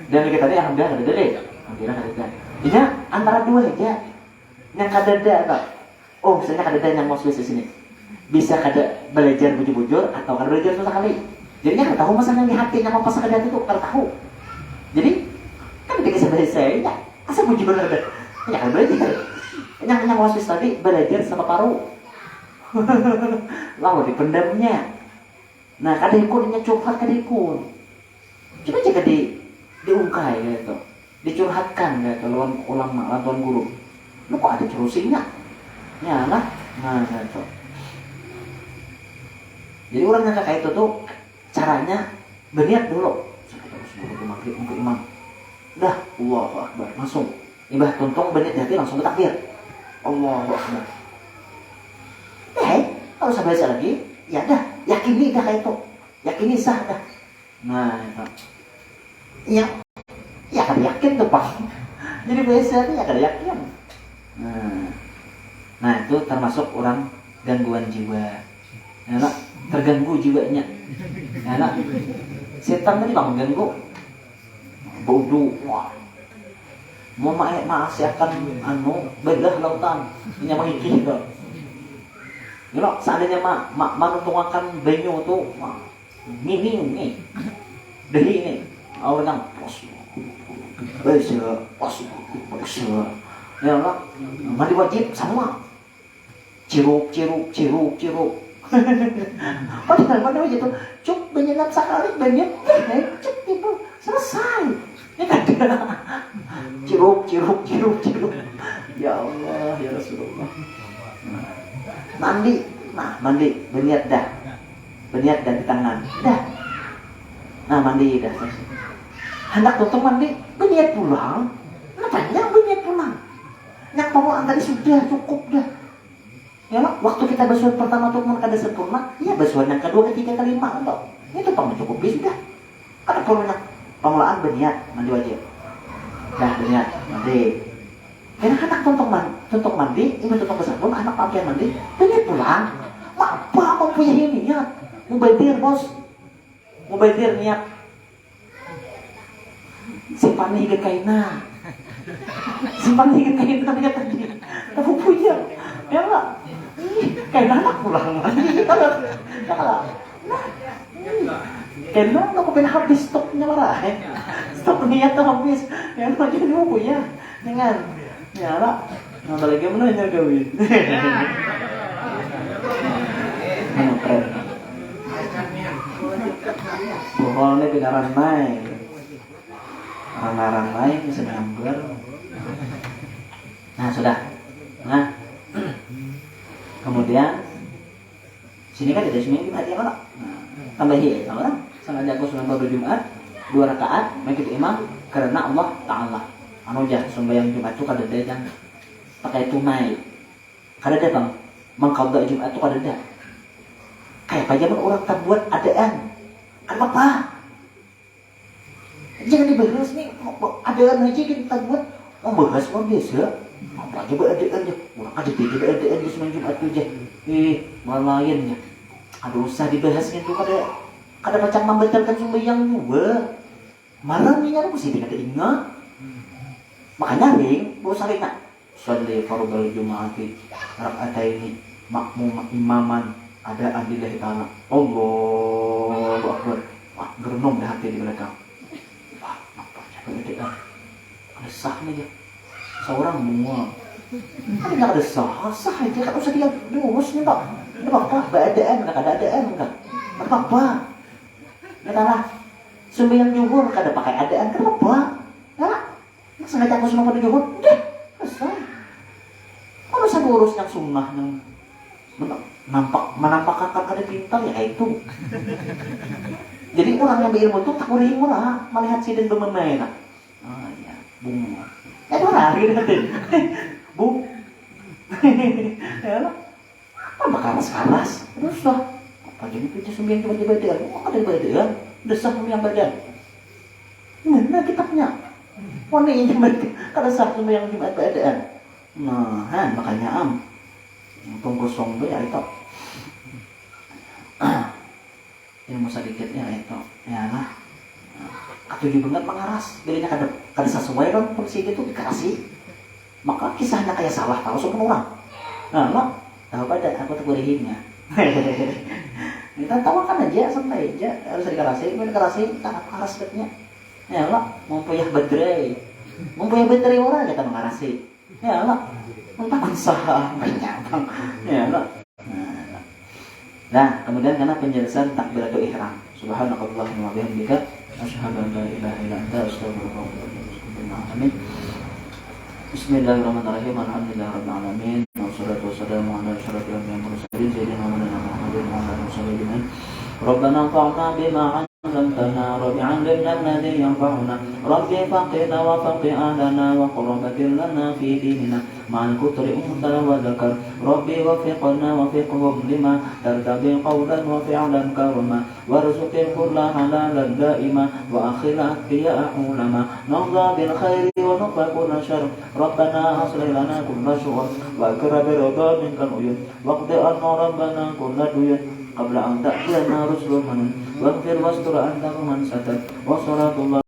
Dan kita tadi alhamdulillah ada deh. Alhamdulillah ada. Ini antara dua aja. Yang kadada apa? Oh, misalnya kadada yang mau di sini. Bisa kada belajar bujur-bujur atau kada belajar susah kali. Jadinya kada tahu masalah yang di hatinya mau pasang kada itu kada tahu. Jadi kan dikasih bahasa ya. Asal bujur kada. Ya kada belajar. Yang waswis tadi belajar sama paru. Lalu dipendamnya. Nah, kada ikunnya curhat kada ikun. Cuma jika diungkai gitu. Dicurhatkan gitu lawan ulama, lawan guru. Lu kok ada cerusinya? Ya lah. Nah, gitu. Jadi orang yang kayak itu tuh caranya berniat dulu. Sampai terus dulu maghrib untuk imam. Dah, Allahu Akbar, langsung. Ibah tuntung berniat hati langsung bertakbir. Allahu Akbar. Kalau saya baca lagi, ya dah, yakini dah kayak itu. Yakini sah dah. Nah, itu. Ya kan yakin tuh Pak. Jadi biasanya ya kan yakin. Nah, itu termasuk orang gangguan jiwa. Enak, terganggu jiwanya. Enak. Setan tadi bang mengganggu. Bodoh, wah. Mau maasiakan belah lautan. Ini yang mengikir itu. Kalau seandainya menuntungakan banyu tuh, mining nih, dari ini, orang pos, ya Allah, mandi wajib semua, ciruk. Padahal mandi wajib tuh, cuk menyelam sekali banyak, cuk itu selesai, ini ada, ciruk, ya Allah, ya Rasulullah. Mandi, berniat dah di tangan, dah. Nah mandi dah. Hendak tutup mandi, berniat pulang. Kenapa berniat pulang? Yang pengelolaan tadi sudah cukup dah. Ya lah, waktu kita bersuara pertama tuh kada sempurna, ya bersuara yang kedua, ketiga, kelima atau itu cukup sudah. Kada perlu pengelolaan berniat mandi wajib. Dah berniat mandi. Karena anak tuntut mandi, ibu tuntut bersabun, anak pakaian mandi, dia pulang. Apa mau punya niat? Mau bayar bos, mau bayar niat. Simpan hingga kaina dia tadi. Tapi punya, ya lah. Kaina anak pulang mandi, kalau kaina aku pengen habis stoknya marah. Stok niat tuh habis, ya lah jadi mau punya, dengan. Ya lah, nambah lagi menanya kawin. Keren. Pokoknya pinaran naik. Orang-orang lain bisa nyamber. Nah sudah. Nah, kemudian sini kan ada seminggu Jumat ya kalau. Tambahi ya orang. Sengaja aku sudah baru Jumat 2 rakaat mengikuti imam karena Allah Taala. Sembahyang Jumat itu kada ada yang pakai tunai. Kada ada bang, mengqadha Jumat itu kada ada. Kayak apa zaman orang tak buat adaan. Kan apa? Jangan dibahas nih, adaan aja kita buat. Bahas luar biasa. Apa aja adaan aja. Orang ada tidak adaan di Senin Jumat aja. Malah lainnya. Aduh, usah dibahasnya tuh kada macam membatalkan sembahyang juga. Malam ini aku sih tidak ingat. Makanya ring, bu sering nak. Sholli fardhu Jum'ati raka'ataini makmum imaman ada adillahi ta'ala. Allahu Akbar. Wah, gerenung dah hati di belakang. Wah, nampaknya keadaan. Ada sahnya ya. Seorang semua. Kan enggak ada sah aja kan usah dia lurus nih, Pak. Ini apa? Keadaan enggak ada adaan enggak. Apa? Nah, sembahyang zuhur kada pakai adaan kenapa? Nah, sengaja aku sunnah pada zuhur. Udah, selesai. Kalau saya urus yang sunnah yang menampakkan ada pintar ya itu. Jadi orang yang berilmu itu tak boleh murah melihat sidin bermain. Ah ya, bung. Orang gitu kan. Bung. Ya lah. Apa karas-karas? Terus lah. Apa jadi pintu sembilan cuma badan? Oh, ada badan. Desah sembilan badan. Mana kitabnya? Mana ini badan? Kada sah sembilan Jumat badan. Nah, makanya tunggu song ya itu. Ilmu sedikitnya itu. Ya lah. Ketujuh banget mengaras. Jadinya kada sesuai kan polisi itu dikasih. Maka kisahnya kayak salah tahu semua orang. Nah, lo tahu pada aku tuh bolehnya. Kita tahu kan aja sampai aja harus dikasih, tak keras betnya. Ya lo mau puyah bedrei orang kita mengarasi. Ya lo takut sah banyak. Ya lo. Nah, kemudian karena penjelasan takbiratul ihram. Subhanakallahumma wa bihamdika asyhadu an la ilaha illa anta astaghfiruka wa atubu ilaik. Bismillahirrahmanirrahim. Alhamdulillahirabbil alamin. Wassalatu wassalamu ala asyrofil anbiya'i wal mursalin sayyidina Muhammadin wa ala alihi wasallam. Rabbana anfa'na bima 'allamtana wa bi'allimna alladhi yanfa'una. Rabbi faqina wa faqi ahlana wa qurbatil lana fi dinina ma'al kutri umtana wa dzakar. Rabbi wafiqna wafiqhum lima tartabi qawlan wa fi'lan karama warzuqil kulla halalan daima wa akhila ya ulama nahza bil khairi wa nuqba kulla syarr. Rabbana aslih lana kulla syu'ur wa akra bi ridha minkal uyun waqdi anna rabbana kulla duyun qabla an ta'tiyana rusulun manun waghfir wastur anta man satat wa salatullah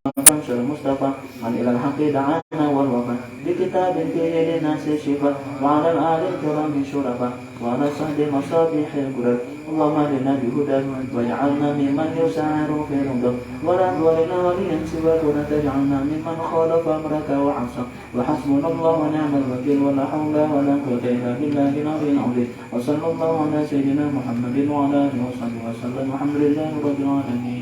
syarr mustafa man ilal haqqi da'ana wal wafa bi kitabin fi nasi shifa wa 'ala al-ali kirami syurafa wa ala sahbi masabihil qurab. Allahumma lina bihudan waj'alna mimman yusa'aru fi ridha wa la dhalina waliyan siwa wa taj'alna mimman khalafa amraka wa 'asa wa hasbunallahu wa ni'mal wakeel wa la hawla wa la quwwata illa billahi al-'aliyyil 'azim. Wa sallallahu ala sayyidina Muhammadin wa ala alihi wa sahbihi wa sallam. Alhamdulillahi rabbil alamin.